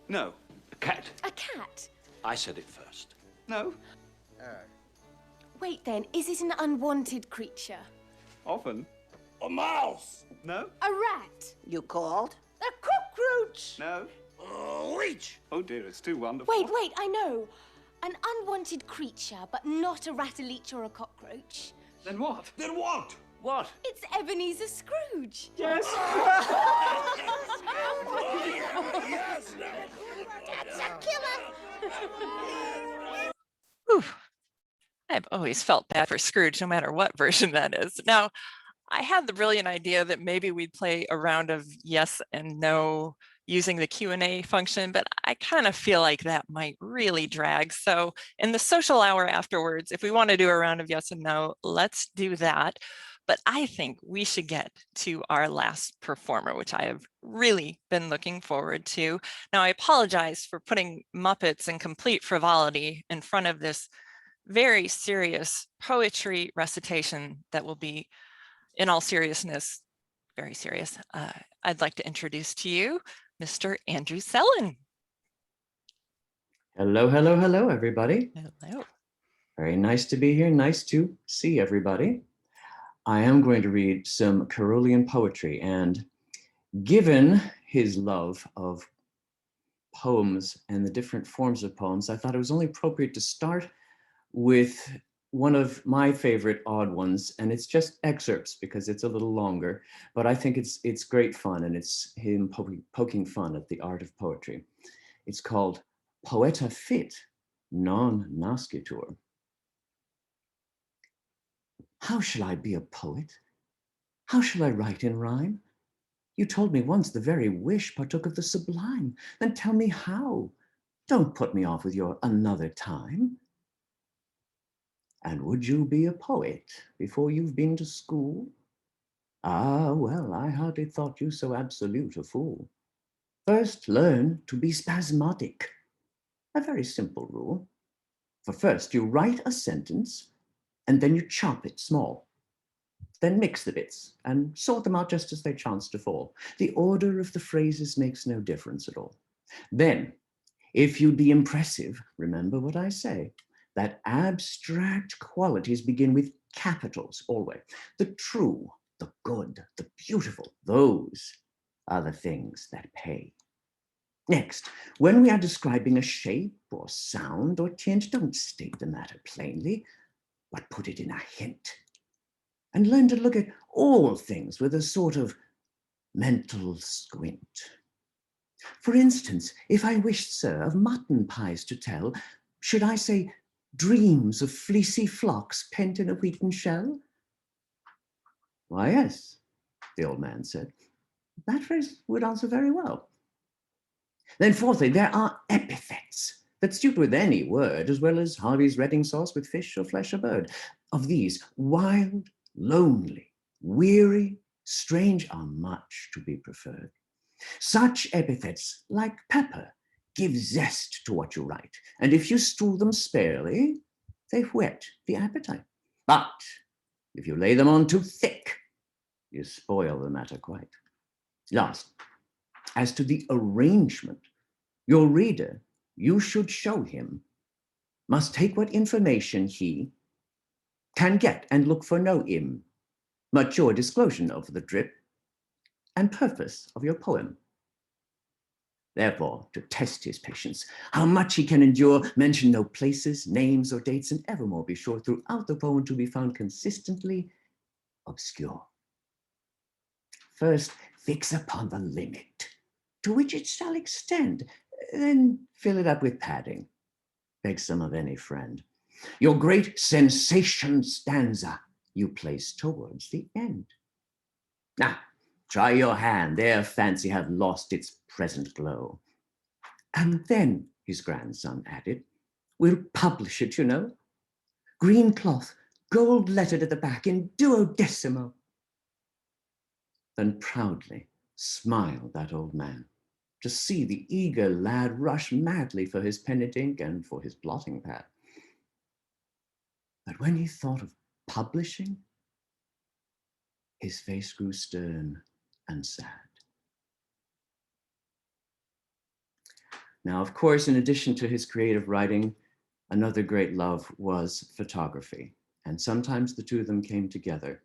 No. A cat. A cat. I said it first. No. Wait then, is it an unwanted creature? Often. A mouse. No. A rat. You called? A cockroach. No. A leech. Oh dear, it's too wonderful. Wait, I know. An unwanted creature, but not a rat, a leech, or a cockroach. Then what? Then what? What? It's Ebenezer Scrooge. Yes. Yes. That's a killer. Whew. I've always felt bad for Scrooge, no matter what version that is. Now, I had the brilliant idea that maybe we'd play a round of yes and no using the Q&A function, but I kind of feel like that might really drag. So in the social hour afterwards, if we want to do a round of yes and no, let's do that. But I think we should get to our last performer, which I have really been looking forward to. Now, I apologize for putting Muppets and complete frivolity in front of this very serious poetry recitation that will be, in all seriousness, very serious. I'd like to introduce to you Mr. Andrew Sellen. Hello, hello, hello, everybody. Hello. Very nice to be here. Nice to see everybody. I am going to read some Carrollian poetry, and given his love of poems and the different forms of poems, I thought it was only appropriate to start with one of my favorite odd ones, and it's just excerpts because it's a little longer, but I think it's great fun, and it's him poking fun at the art of poetry. It's called Poeta Fit non nascitur. How shall I be a poet? How shall I write in rhyme? You told me once the very wish partook of the sublime. Then tell me how. Don't put me off with your another time. And would you be a poet before you've been to school? Ah, well, I hardly thought you so absolute a fool. First learn to be spasmodic. A very simple rule. For first you write a sentence, and then you chop it small. Then mix the bits and sort them out just as they chance to fall. The order of the phrases makes no difference at all. Then, if you'd be impressive, remember what I say, that abstract qualities begin with capitals always. The true, the good, the beautiful, those are the things that pay. Next, when we are describing a shape or sound or tint, don't state the matter plainly, but put it in a hint. And learn to look at all things with a sort of mental squint. For instance, if I wished, sir, of mutton pies to tell, should I say dreams of fleecy flocks pent in a wheaten shell? Why, yes, the old man said. That phrase would answer very well. Then fourthly, there are epithets that suit with any word, as well as Harvey's redding sauce with fish or flesh or bird. Of these, wild, lonely, weary, strange are much to be preferred. Such epithets, like pepper, give zest to what you write, and if you stew them sparely, they whet the appetite. But if you lay them on too thick, you spoil the matter quite. Last, as to the arrangement, your reader, you should show him, must take what information he can get and look for no mature disclosure of the drip and purpose of your poem. Therefore, to test his patience, how much he can endure, mention no places, names, or dates, and evermore be sure throughout the poem to be found consistently obscure. First, fix upon the limit to which it shall extend, then fill it up with padding. Beg some of any friend. Your great sensation stanza you place towards the end. Now, try your hand, there fancy hath lost its present glow. And then, his grandson added, we'll publish it, you know. Green cloth, gold lettered at the back in duodecimo. Then proudly smiled that old man to see the eager lad rush madly for his pen and ink and for his blotting pad. But when he thought of publishing, his face grew stern and sad. Now, of course, in addition to his creative writing, another great love was photography, and sometimes the two of them came together.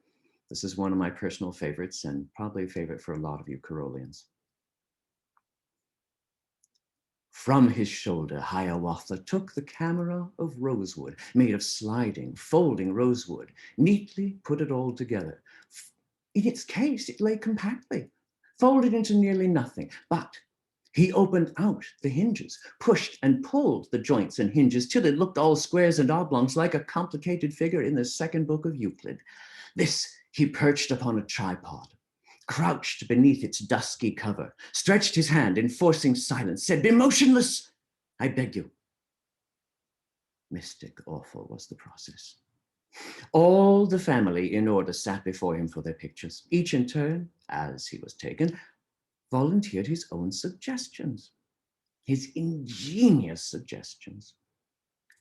This is one of my personal favorites, and probably a favorite for a lot of you Carrollians. From his shoulder, Hiawatha took the camera of rosewood, made of sliding, folding rosewood, neatly put it all together. In its case, it lay compactly, folded into nearly nothing, but he opened out the hinges, pushed and pulled the joints and hinges till it looked all squares and oblongs like a complicated figure in the second book of Euclid. This he perched upon a tripod, crouched beneath its dusky cover, stretched his hand, enforcing silence, said, "Be motionless, I beg you." Mystic, awful was the process. All the family in order sat before him for their pictures. Each in turn, as he was taken, volunteered his own suggestions, his ingenious suggestions.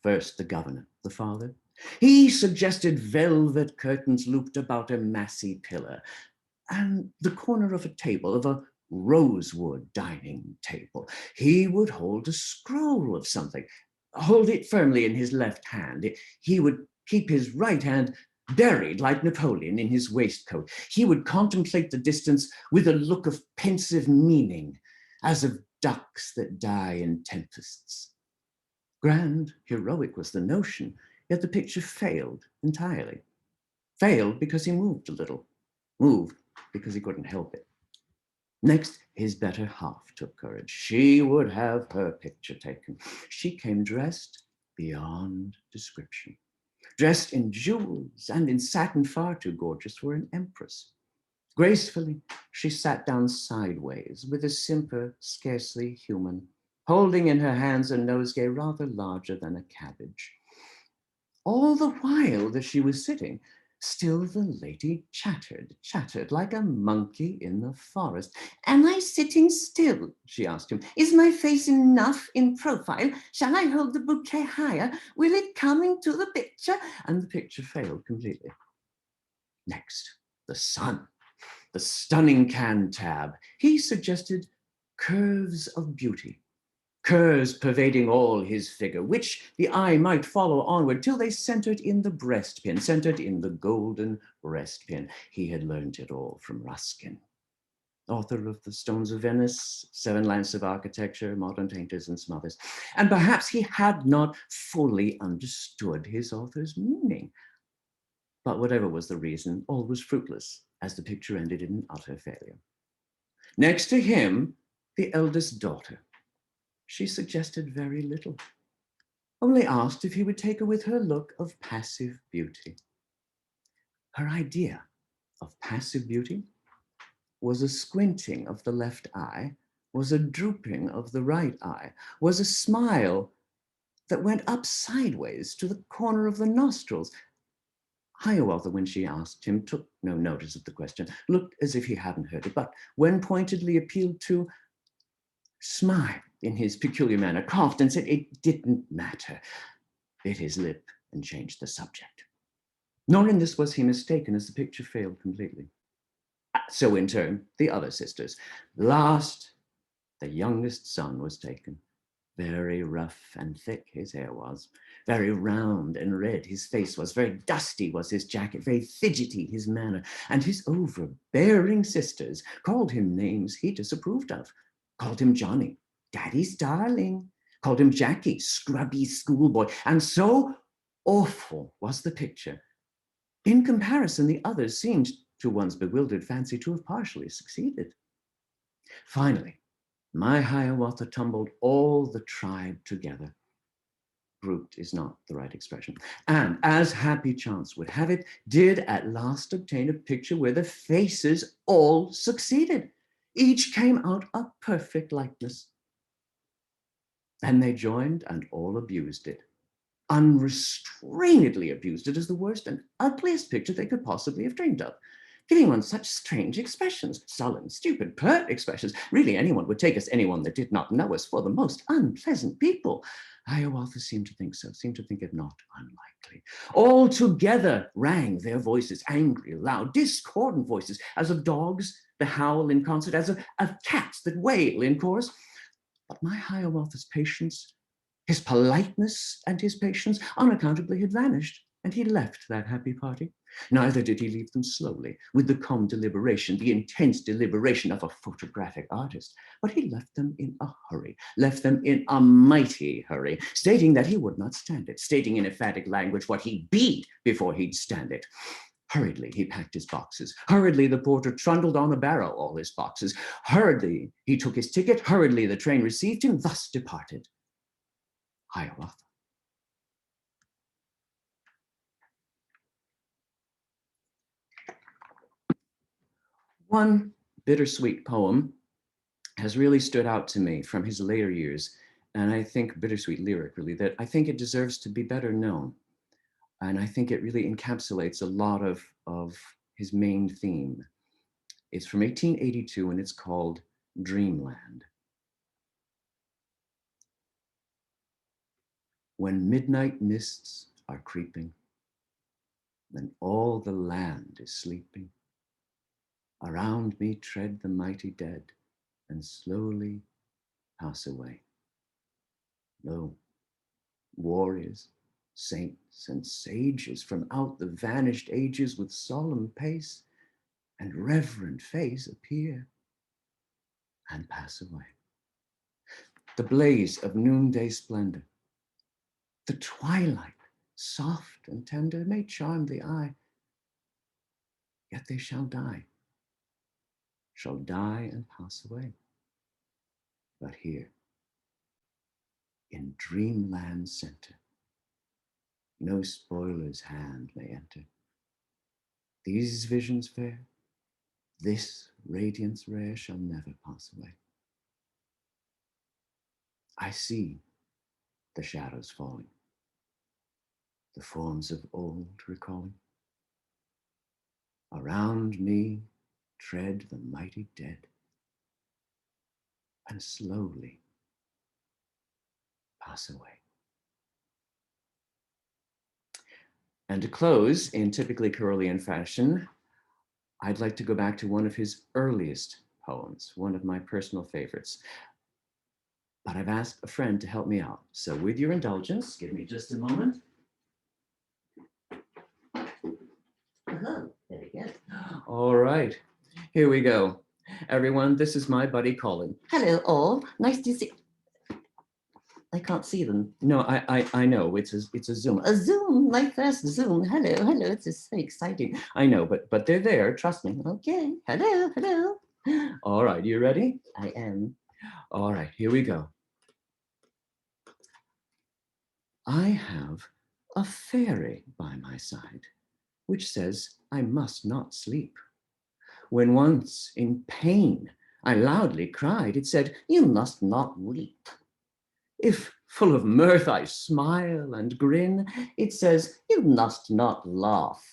First, the governor, the father. He suggested velvet curtains looped about a massy pillar, and the corner of a table, of a rosewood dining table. He would hold a scroll of something, hold it firmly in his left hand. He would keep his right hand buried like Napoleon in his waistcoat. He would contemplate the distance with a look of pensive meaning, as of ducks that die in tempests. Grand, heroic was the notion, yet the picture failed entirely. Failed because he moved a little, moved because he couldn't help it. Next, his better half took courage. She would have her picture taken. She came dressed beyond description, dressed in jewels and in satin far too gorgeous for an empress. Gracefully, she sat down sideways with a simper scarcely human, holding in her hands a nosegay rather larger than a cabbage. All the while that she was sitting, still the lady chattered like a monkey in the forest. "Am I sitting still?" she asked him. "Is my face enough in profile? Shall I hold the bouquet higher? Will it come into the picture?" And the picture failed completely. Next, the sun, the stunning Cantab. He suggested curves of beauty, curves pervading all his figure, which the eye might follow onward till they centered in the breastpin, centered in the golden breastpin. He had learned it all from Ruskin, author of The Stones of Venice, 7 Lamps of Architecture, Modern Painters and some others. And perhaps he had not fully understood his author's meaning. But whatever was the reason, all was fruitless, as the picture ended in an utter failure. Next to him, the eldest daughter. She suggested very little, only asked if he would take her with her look of passive beauty. Her idea of passive beauty was a squinting of the left eye, was a drooping of the right eye, was a smile that went up sideways to the corner of the nostrils. Hiawatha, when she asked him, took no notice of the question, looked as if he hadn't heard it, but when pointedly appealed to, smiled in his peculiar manner, coughed and said it didn't matter, bit his lip and changed the subject. Nor in this was he mistaken, as the picture failed completely. So in turn, the other sisters. Last, the youngest son was taken. Very rough and thick his hair was, very round and red his face was, very dusty was his jacket, very fidgety his manner, and his overbearing sisters called him names he disapproved of, called him Johnny, Daddy's darling, called him Jackie, scrubby schoolboy, and so awful was the picture. In comparison, the others seemed, to one's bewildered fancy, to have partially succeeded. Finally, my Hiawatha tumbled all the tribe together. Grouped is not the right expression. And as happy chance would have it, did at last obtain a picture where the faces all succeeded. Each came out a perfect likeness. Then they joined and all abused it. Unrestrainedly abused it as the worst and ugliest picture they could possibly have dreamed of, giving one such strange expressions, sullen, stupid, pert expressions. Really, anyone would take us, anyone that did not know us, for the most unpleasant people. Hiawatha seemed to think so, seemed to think it not unlikely. All together rang their voices, angry, loud, discordant voices, as of dogs that howl in concert, as of cats that wail in chorus. But my Hiawatha's patience, his politeness and his patience unaccountably had vanished, and he left that happy party. Neither did he leave them slowly, with the calm deliberation, the intense deliberation of a photographic artist, but he left them in a hurry, left them in a mighty hurry, stating that he would not stand it, stating in emphatic language what he'd be before he'd stand it. Hurriedly, he packed his boxes. Hurriedly, the porter trundled on a barrow all his boxes. Hurriedly, he took his ticket. Hurriedly, the train received him, thus departed Hiawatha. One bittersweet poem has really stood out to me from his later years, and I think bittersweet lyric really, that I think it deserves to be better known. And I think it really encapsulates a lot of his main theme. It's from 1882 and it's called Dreamland. When midnight mists are creeping, when all the land is sleeping, around me tread the mighty dead and slowly pass away. Lo, warriors, saints, and sages from out the vanished ages with solemn pace and reverent face appear and pass away. The blaze of noonday splendor, the twilight, soft and tender, may charm the eye, yet they shall die and pass away. But here, in Dreamland Center, no spoiler's hand may enter. These visions fair, this radiance rare shall never pass away. I see the shadows falling, the forms of old recalling. Around me tread the mighty dead, and slowly pass away. And to close, in typically Carrollian fashion, I'd like to go back to one of his earliest poems, one of my personal favorites. But I've asked a friend to help me out. So with your indulgence, give me just a moment. There we go. All right, here we go. Everyone, this is my buddy Colin. Hello, all. Nice to see. I can't see them. No, I know, it's a Zoom. A Zoom, my first Zoom. Hello, hello. This is so exciting. I know, but they're there, trust me. Okay. Hello, hello. All right, you ready? I am. All right, here we go. I have a fairy by my side, which says I must not sleep. When once in pain I loudly cried, it said, you must not weep. If full of mirth I smile and grin, it says, you must not laugh.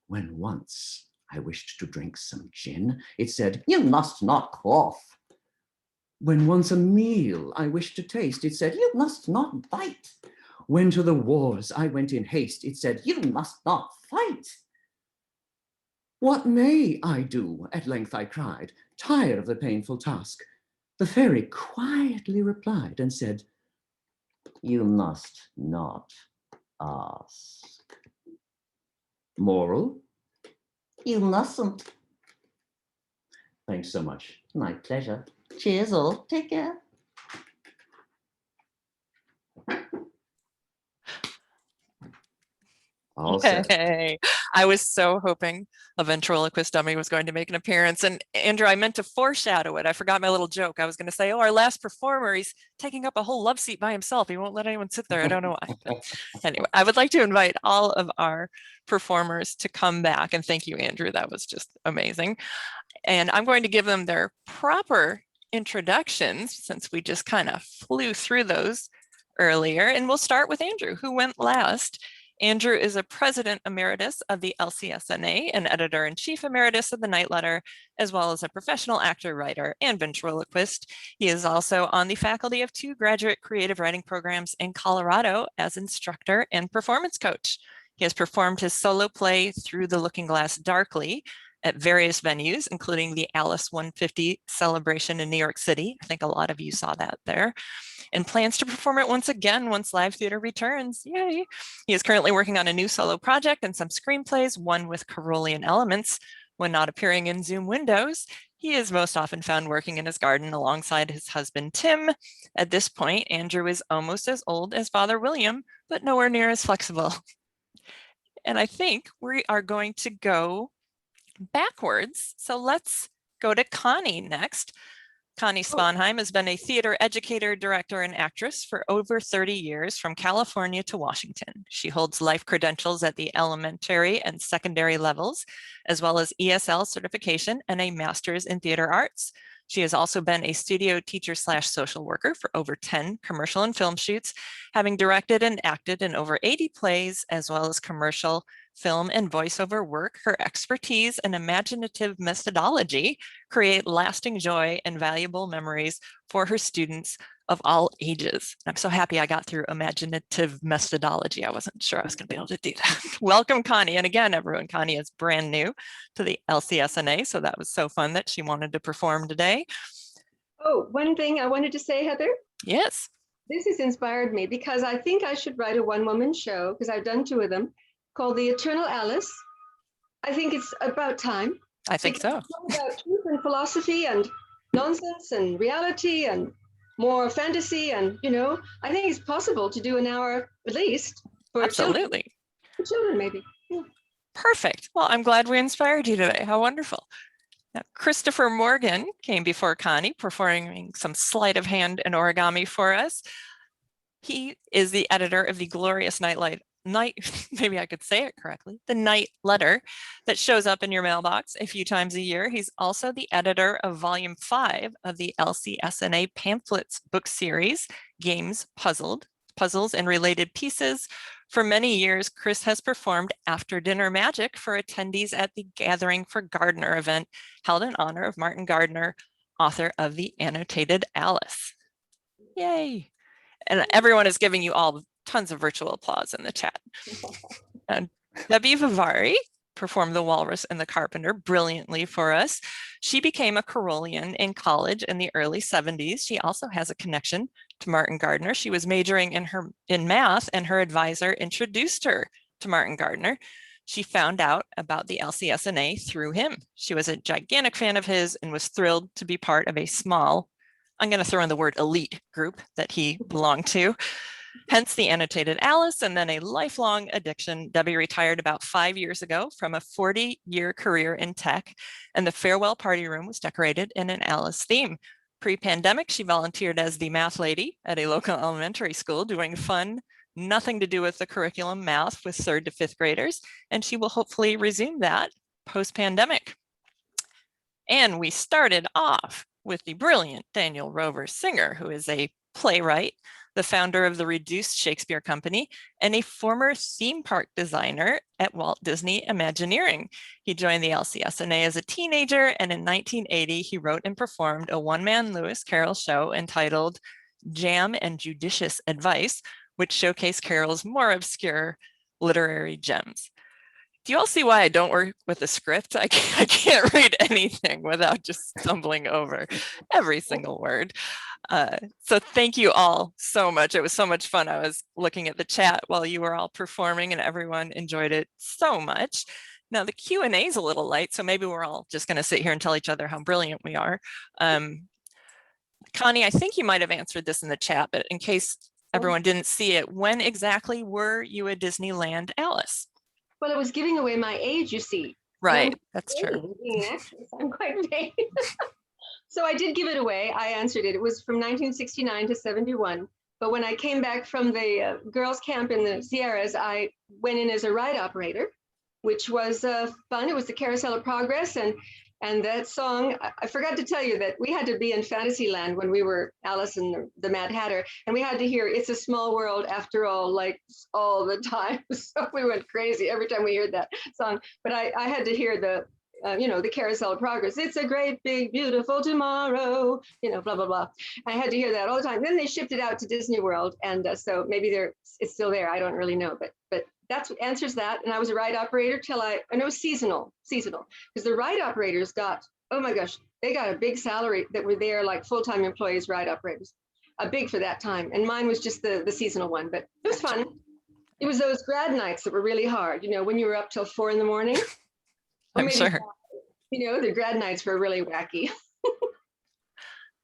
When once I wished to drink some gin, it said, you must not cough. When once a meal I wished to taste, it said, you must not bite. When to the wars I went in haste, it said, you must not fight. What may I do? At length I cried, tired of the painful task. The fairy quietly replied and said, you must not ask. Moral? You mustn't. Thanks so much. My pleasure. Cheers all. Take care. All set. Hey, I was so hoping a ventriloquist dummy was going to make an appearance. And Andrew, I meant to foreshadow it. I forgot my little joke. I was going to say, oh, our last performer, he's taking up a whole love seat by himself. He won't let anyone sit there. I don't know why. But anyway, I would like to invite all of our performers to come back. And thank you, Andrew. That was just amazing. And I'm going to give them their proper introductions since we just kind of flew through those earlier. And we'll start with Andrew, who went last. Andrew is a president emeritus of the LCSNA and editor-in-chief emeritus of the Night Letter, as well as a professional actor, writer, and ventriloquist. He is also on the faculty of 2 graduate creative writing programs in Colorado as instructor and performance coach. He has performed his solo play Through the Looking Glass Darkly at various venues, including the Alice 150 celebration in New York City. I think a lot of you saw that there. And plans to perform it once again once live theater returns. Yay! He is currently working on a new solo project and some screenplays, one with Carrollian elements. When not appearing in Zoom windows, he is most often found working in his garden alongside his husband, Tim. At this point, Andrew is almost as old as Father William, but nowhere near as flexible. And I think we are going to go backwards. So let's go to Connie next. Connie Sponheim has been a theater educator, director, and actress for over 30 years from California to Washington. She holds life credentials at the elementary and secondary levels, as well as ESL certification and a master's in theater arts. She has also been a studio teacher / social worker for over 10 commercial and film shoots, having directed and acted in over 80 plays, as well as commercial, film, and voiceover work. Her expertise and imaginative methodology create lasting joy and valuable memories for her students of all ages. I'm so happy I got through imaginative methodology. I wasn't sure I was going to be able to do that. Welcome, Connie. And again, everyone, Connie is brand new to the LCSNA, so that was so fun that she wanted to perform today. Oh, one thing I wanted to say, Heather. Yes. This has inspired me because I think I should write a one-woman show, because I've done 2 of them, called The Eternal Alice. I think it's about time. I think so. About truth and philosophy and nonsense and reality and more fantasy, and I think it's possible to do an hour at least for absolutely children maybe. Yeah. Perfect. Well, I'm glad we inspired you today. How wonderful. Now, Christopher Morgan came before Connie, performing some sleight of hand and origami for us. He is the editor of the glorious nightlight night, maybe I could say it correctly, the night letter that shows up in your mailbox a few times a year. He's also the editor of Volume 5 of the LCSNA Pamphlets book series, Games, Puzzles and Related Pieces. For many years, Chris has performed after dinner magic for attendees at the Gathering for Gardner event held in honor of Martin Gardner, author of the annotated Alice. Yay. And everyone is giving you all tons of virtual applause in the chat. And Debby Vivari performed the Walrus and the Carpenter brilliantly for us. She became a Carrollian in college in the early 70s. She also has a connection to Martin Gardner. She was majoring in math, and her advisor introduced her to Martin Gardner. She found out about the LCSNA through him. She was a gigantic fan of his and was thrilled to be part of a small, I'm going to throw in the word elite group that he belonged to. Hence the annotated Alice, and then a lifelong addiction. Debby retired about 5 years ago from a 40-year career in tech, and the farewell party room was decorated in an Alice theme. Pre-pandemic, she volunteered as the math lady at a local elementary school, doing fun, nothing to do with the curriculum math with 3rd to 5th graders, and she will hopefully resume that post-pandemic. And we started off with the brilliant Daniel Rover Singer, who is a playwright, the founder of the Reduced Shakespeare Company, and a former theme park designer at Walt Disney Imagineering. He joined the LCSNA as a teenager, and in 1980, he wrote and performed a one-man Lewis Carroll show entitled Jam and Judicious Advice, which showcased Carroll's more obscure literary gems. Do you all see why I don't work with a script? I can't read anything without just stumbling over every single word. So thank you all so much. It was so much fun. I was looking at the chat while you were all performing, and everyone enjoyed it so much. Now the Q&A is a little light, so maybe we're all just going to sit here and tell each other how brilliant we are. Connie, I think you might have answered this in the chat, but in case everyone didn't see it, when exactly were you a Disneyland Alice? Well, it was giving away my age, you see. Right, that's true. Being an actress, I'm quite vain. So I did give it away. I answered it. It was from 1969 to 71. But when I came back from the girls' camp in the Sierras, I went in as a ride operator, which was fun. It was the Carousel of Progress. And that song, I forgot to tell you that we had to be in Fantasyland when we were Alice and the Mad Hatter, and we had to hear It's a Small World After All, like all the time. So we went crazy every time we heard that song. But I had to hear the Carousel of Progress. It's a great, big, beautiful tomorrow, blah, blah, blah. I had to hear that all the time. Then they shipped it out to Disney World. And so maybe it's still there. I don't really know, but that's what answers that. And I was a ride operator and it was seasonal, because the ride operators got, oh my gosh, they got a big salary that were there like full-time employees, ride operators, big for that time. And mine was just the seasonal one, but it was fun. It was those grad nights that were really hard, when you were up till 4 in the morning. I'm sure. The grad nights were really wacky.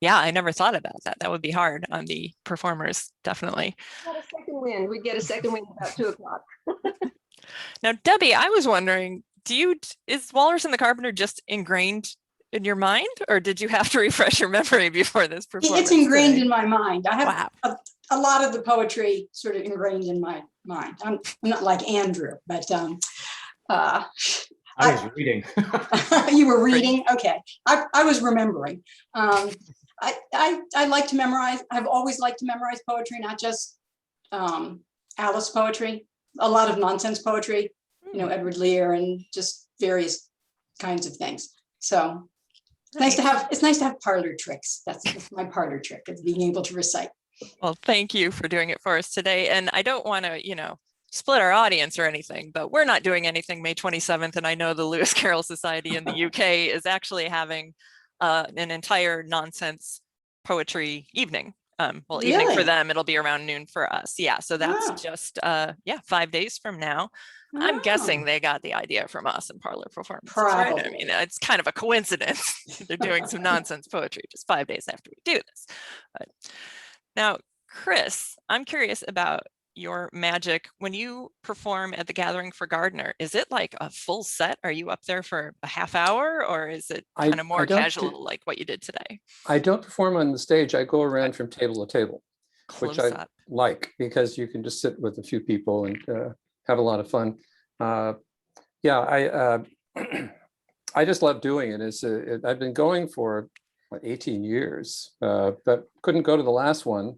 Yeah, I never thought about that. That would be hard on the performers, definitely. We'd get a second wind about 2 o'clock. Now, Debby, I was wondering, is Walrus and the Carpenter just ingrained in your mind, or did you have to refresh your memory before this performance? It's ingrained in my mind. I have a lot of the poetry sort of ingrained in my mind. I'm not like Andrew, but I was reading. You were reading? Okay. I was remembering. I like to memorize. I've always liked to memorize poetry, not just Alice poetry, a lot of nonsense poetry, Edward Lear and just various kinds of things. So it's nice to have parlor tricks. That's my parlor trick, of being able to recite. Well, thank you for doing it for us today. And I don't want to, split our audience or anything, but we're not doing anything May 27th. And I know the Lewis Carroll Society in the UK is actually having an entire nonsense poetry evening. Evening for them, it'll be around noon for us. Yeah, so that's just 5 days from now. I'm guessing they got the idea from us and Parlour Performance. Right? I mean, it's kind of a coincidence. They're doing some nonsense poetry just 5 days after we do this. But now, Chris, I'm curious about your magic. When you perform at the Gathering for Gardner, is it like a full set? Are you up there for a half hour, or is it kind of more casual like what you did today? I don't perform on the stage. I go around from table to table, which I like, because you can just sit with a few people and have a lot of fun. Yeah, I just love doing it. I've been going for 18 years, but couldn't go to the last one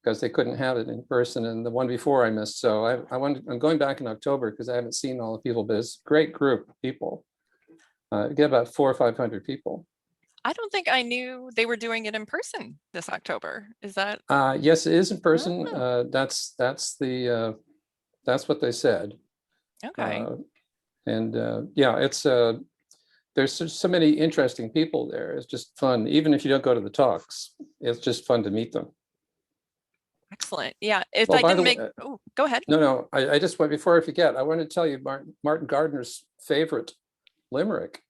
because they couldn't have it in person, and the one before I missed. So I'm going back in October because I haven't seen all the people, but it's a great group of people. Get about 400 or 500 people. I don't think I knew they were doing it in person this October. Is that? Yes, it is in person. Oh. That's what they said. Okay. Yeah, it's there's so many interesting people there. It's just fun. Even if you don't go to the talks, it's just fun to meet them. Excellent. Yeah. If Well, I by didn't the make, way, oh, go ahead. No, I just went, before I forget, I wanted to tell you Martin Gardner's favorite limerick.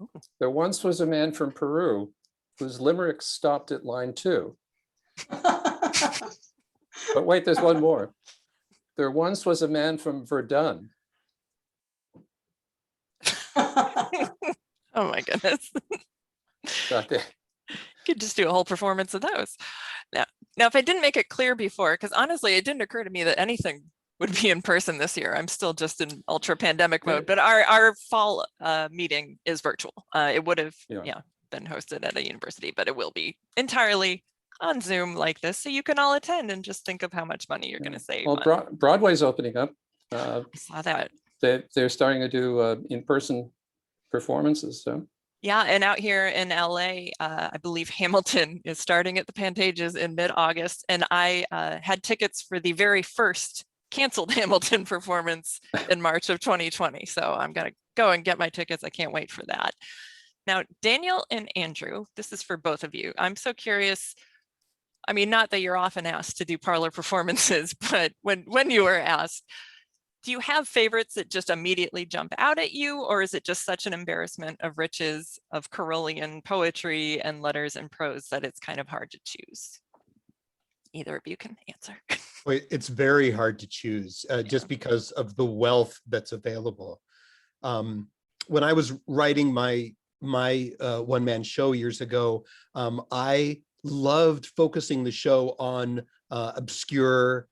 Ooh. There once was a man from Peru whose limerick stopped at line 2. But wait, there's one more. There once was a man from Verdun. Oh my goodness. Okay. Could just do a whole performance of those. Now, if I didn't make it clear before, because honestly, it didn't occur to me that anything would be in person this year. I'm still just in ultra pandemic mode, but our fall meeting is virtual. It would have been hosted at a university, but it will be entirely on Zoom like this. So you can all attend and just think of how much money you're going to save. Well, Broadway's opening up. I saw that. They're starting to do in-person performances. So. Yeah, and out here in LA, I believe Hamilton is starting at the Pantages in mid-August, and I had tickets for the very first canceled Hamilton performance in March of 2020. So I'm gonna go and get my tickets. I can't wait for that. Now, Daniel and Andrew, this is for both of you. I'm so curious. I mean, not that you're often asked to do Parlour performances, but when you were asked, do you have favorites that just immediately jump out at you, or is it just such an embarrassment of riches of Carrollian poetry and letters and prose that it's kind of hard to choose? Either of you can answer. Wait, it's very hard to choose just because of the wealth that's available. When I was writing my one-man show years ago, I loved focusing the show on obscure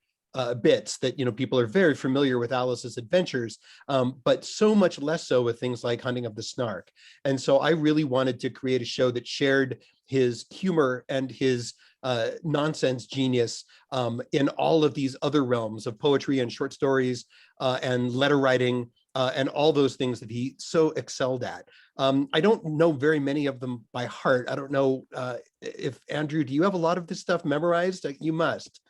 bits that people are very familiar with Alice's adventures, but so much less so with things like Hunting of the Snark. And so I really wanted to create a show that shared his humor and his nonsense genius in all of these other realms of poetry and short stories and letter writing and all those things that he so excelled at. I don't know very many of them by heart. I don't know if, Andrew, do you have a lot of this stuff memorized? You must.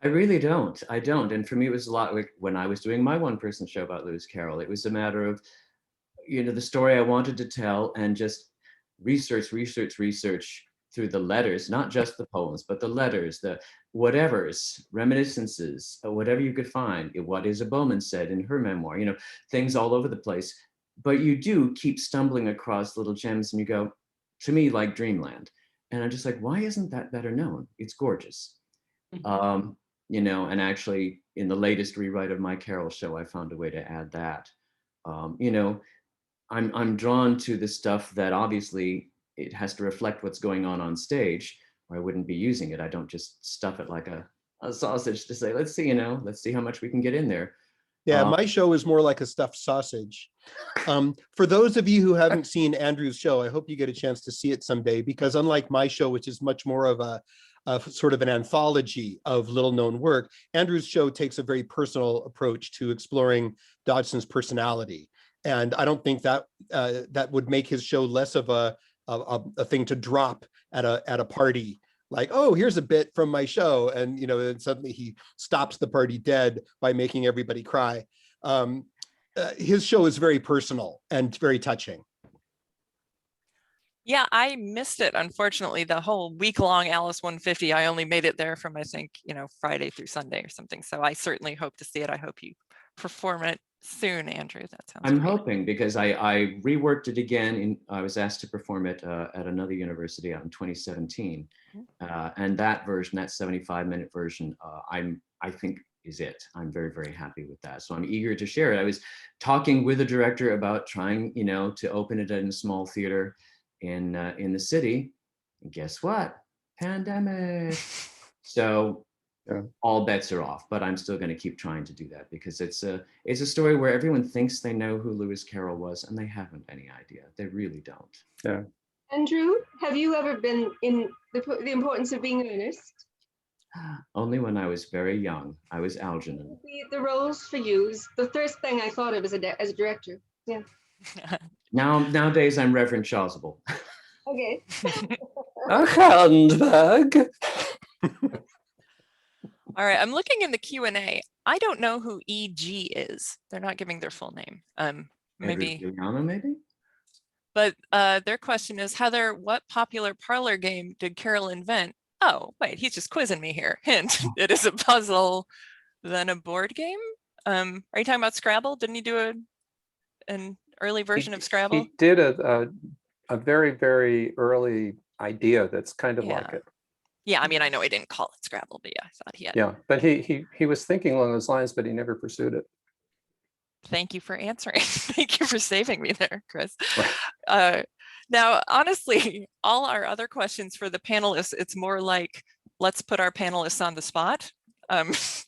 I really don't. I don't. And for me, it was a lot like when I was doing my one-person show about Lewis Carroll. It was a matter of, the story I wanted to tell and just research through the letters, not just the poems, but the letters, the whatevers, reminiscences, whatever you could find. What Isa Bowman said in her memoir, things all over the place. But you do keep stumbling across little gems and you go, to me, like Dreamland. And I'm just like, why isn't that better known? It's gorgeous. And actually in the latest rewrite of my Carroll show, I found a way to add that. I'm drawn to the stuff that obviously it has to reflect what's going on stage, or I wouldn't be using it. I don't just stuff it like a sausage to say, let's see, let's see how much we can get in there. Yeah, my show is more like a stuffed sausage. For those of you who haven't seen Andrew's show, I hope you get a chance to see it someday, because unlike my show, which is much more of a sort of an anthology of little known work, Andrew's show takes a very personal approach to exploring Dodgson's personality. And I don't think that that would make his show less of a thing to drop at a party. Like, oh, here's a bit from my show. And, then suddenly he stops the party dead by making everybody cry. His show is very personal and very touching. Yeah, I missed it, unfortunately, the whole week-long Alice 150. I only made it there from, I think, Friday through Sunday or something. So I certainly hope to see it. I hope you perform it soon, Andrew. That sounds I'm great. hoping, because I reworked it again. I was asked to perform it at another university out in 2017. And that version, that 75-minute version, I think is it. I'm very, very happy with that. So I'm eager to share it. I was talking with the director about trying, to open it in a small theater in the city. And guess what? Pandemic. So all bets are off. But I'm still going to keep trying to do that because it's a story where everyone thinks they know who Lewis Carroll was, and they haven't any idea. They really don't. Yeah. Andrew, have you ever been in the importance of being earnest? Only when I was very young. I was Algernon. The roles for you is the first thing I thought of as a director. Yeah. Nowadays, I'm Reverend Chasuble. Okay. A handbag. All right, I'm looking in the Q&A. I don't know who EG is. They're not giving their full name. Maybe. Juliana, maybe? But their question is, Heather, what popular parlor game did Carroll invent? Oh, wait, he's just quizzing me here. Hint, it is a puzzle, then a board game. Are you talking about Scrabble? Didn't he do an early version of Scrabble? He did a very, very early idea that's kind of like it. Yeah, I mean, I know he didn't call it Scrabble, but yeah, I thought he had. Yeah, but he was thinking along those lines, but he never pursued it. Thank you for answering. Thank you for saving me there, Chris. Now, honestly, all our other questions for the panelists, it's more like, let's put our panelists on the spot.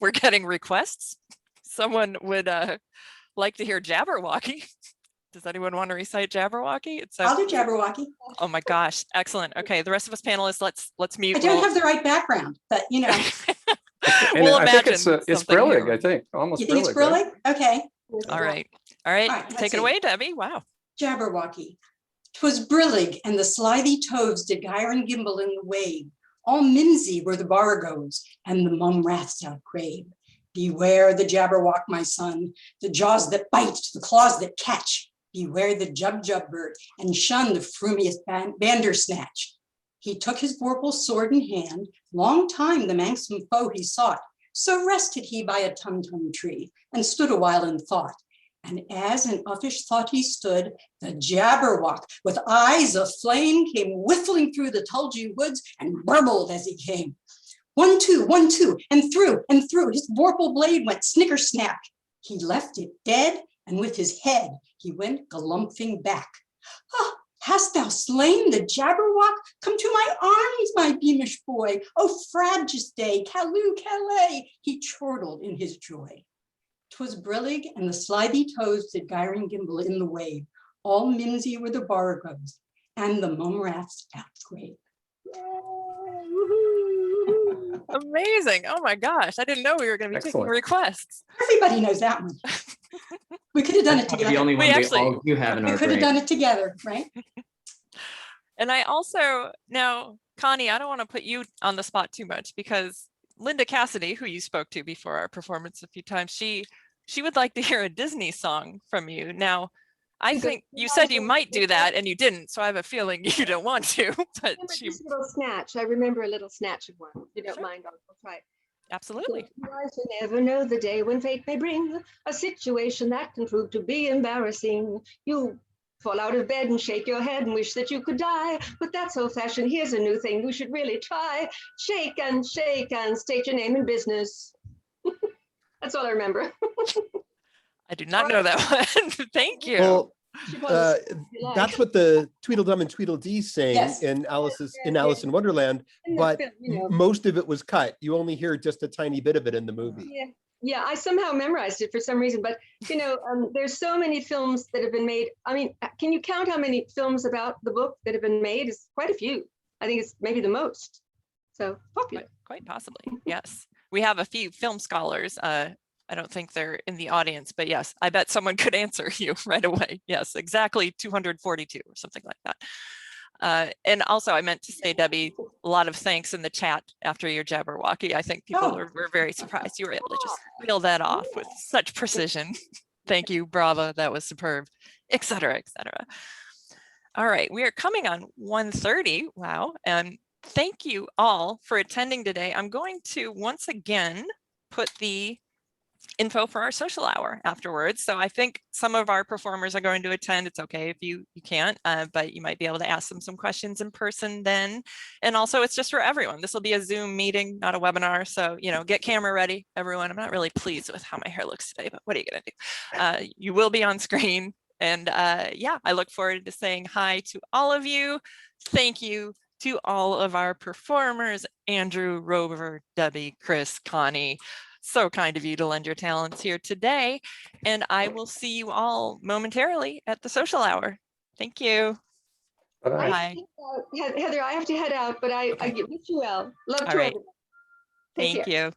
We're getting requests. Someone would like to hear Jabberwocky. Does anyone want to recite Jabberwocky? I'll do Jabberwocky. Oh my gosh, excellent. Okay, the rest of us panelists, let's mute. I don't have the right background, but you know. We'll I think it's brilliant, I think. Almost you think it's brilliant? Right? Okay. All right. Take it away, Debbie. Wow. Jabberwocky. 'Twas brillig, and the slithy toves did gyre and gimble in the wave. All mimsy were the bargoes, and the mum wraths outcrave. Beware the Jabberwock, my son, the jaws that bite, the claws that catch. Beware the jub bird, and shun the frumiest bandersnatch. He took his vorpal sword in hand, long time the manxome foe he sought. So rested he by a tum-tum tree, and stood a while in thought. And as in uffish thought he stood, the Jabberwock, with eyes of flame, came whiffling through the tulgey woods and burbled as he came. 1, 2, 1, 2, and through, his vorpal blade went snicker-snack. He left it dead, and with his head he went galumphing back. Ah, hast thou slain the Jabberwock? Come to my arms, my beamish boy. Oh, frabjous day, Callooh, Calais, he chortled in his joy. 'Twas brillig, and the slithy toes did gyre and gimble in the wave. All mimsy were the bargoes, and the mum wraths outcrave. Amazing. Oh my gosh. I didn't know we were going to be taking requests. Everybody knows that one. We could have done it together. The only one you have in our We could have done it together, right? And I also, now, Connie, I don't want to put you on the spot too much because Linda Cassidy, who you spoke to before our performance a few times, she would like to hear a Disney song from you. Now, I think you said you might do that and you didn't, so I have a feeling you don't want to. But a little snatch. I remember a little snatch of one. If you don't mind, I'll try it. Absolutely. You never know the day when fate may bring a situation that can prove to be embarrassing. You fall out of bed and shake your head and wish that you could die, but that's old fashioned. Here's a new thing we should really try. Shake and state your name and business. That's all I remember. I do not know that one. Thank you. Well, that's what the Tweedledum and Tweedledee sang in Alice in Wonderland, but most of it was cut. You only hear just a tiny bit of it in the movie. Yeah, I somehow memorized it for some reason, but there's so many films that have been made. I mean, can you count how many films about the book that have been made? It's quite a few. I think it's maybe the most. So popular. Quite possibly, yes. We have a few film scholars. I don't think they're in the audience, but yes, I bet someone could answer you right away. Yes, exactly 242 or something like that. And also I meant to say, Debbie, a lot of thanks in the chat after your Jabberwocky. I think people were very surprised you were able to just reel that off with such precision. Thank you, bravo, that was superb, et cetera, et cetera. All right, we are coming on 1:30, wow. And thank you all for attending today. I'm going to once again put the info for our social hour afterwards. So I think some of our performers are going to attend. It's okay if you can't, but you might be able to ask them some questions in person then. And also it's just for everyone. This will be a Zoom meeting, not a webinar. So, get camera ready, everyone. I'm not really pleased with how my hair looks today, but what are you going to do? You will be on screen. And yeah, I look forward to saying hi to all of you. Thank you to all of our performers, Andrew, Rover, Debbie, Chris, Connie. So kind of you to lend your talents here today. And I will see you all momentarily at the social hour. Thank you. Bye-bye. Bye. Heather, I have to head out, but I wish you well. Love All to right. everybody. Take Thank care. you.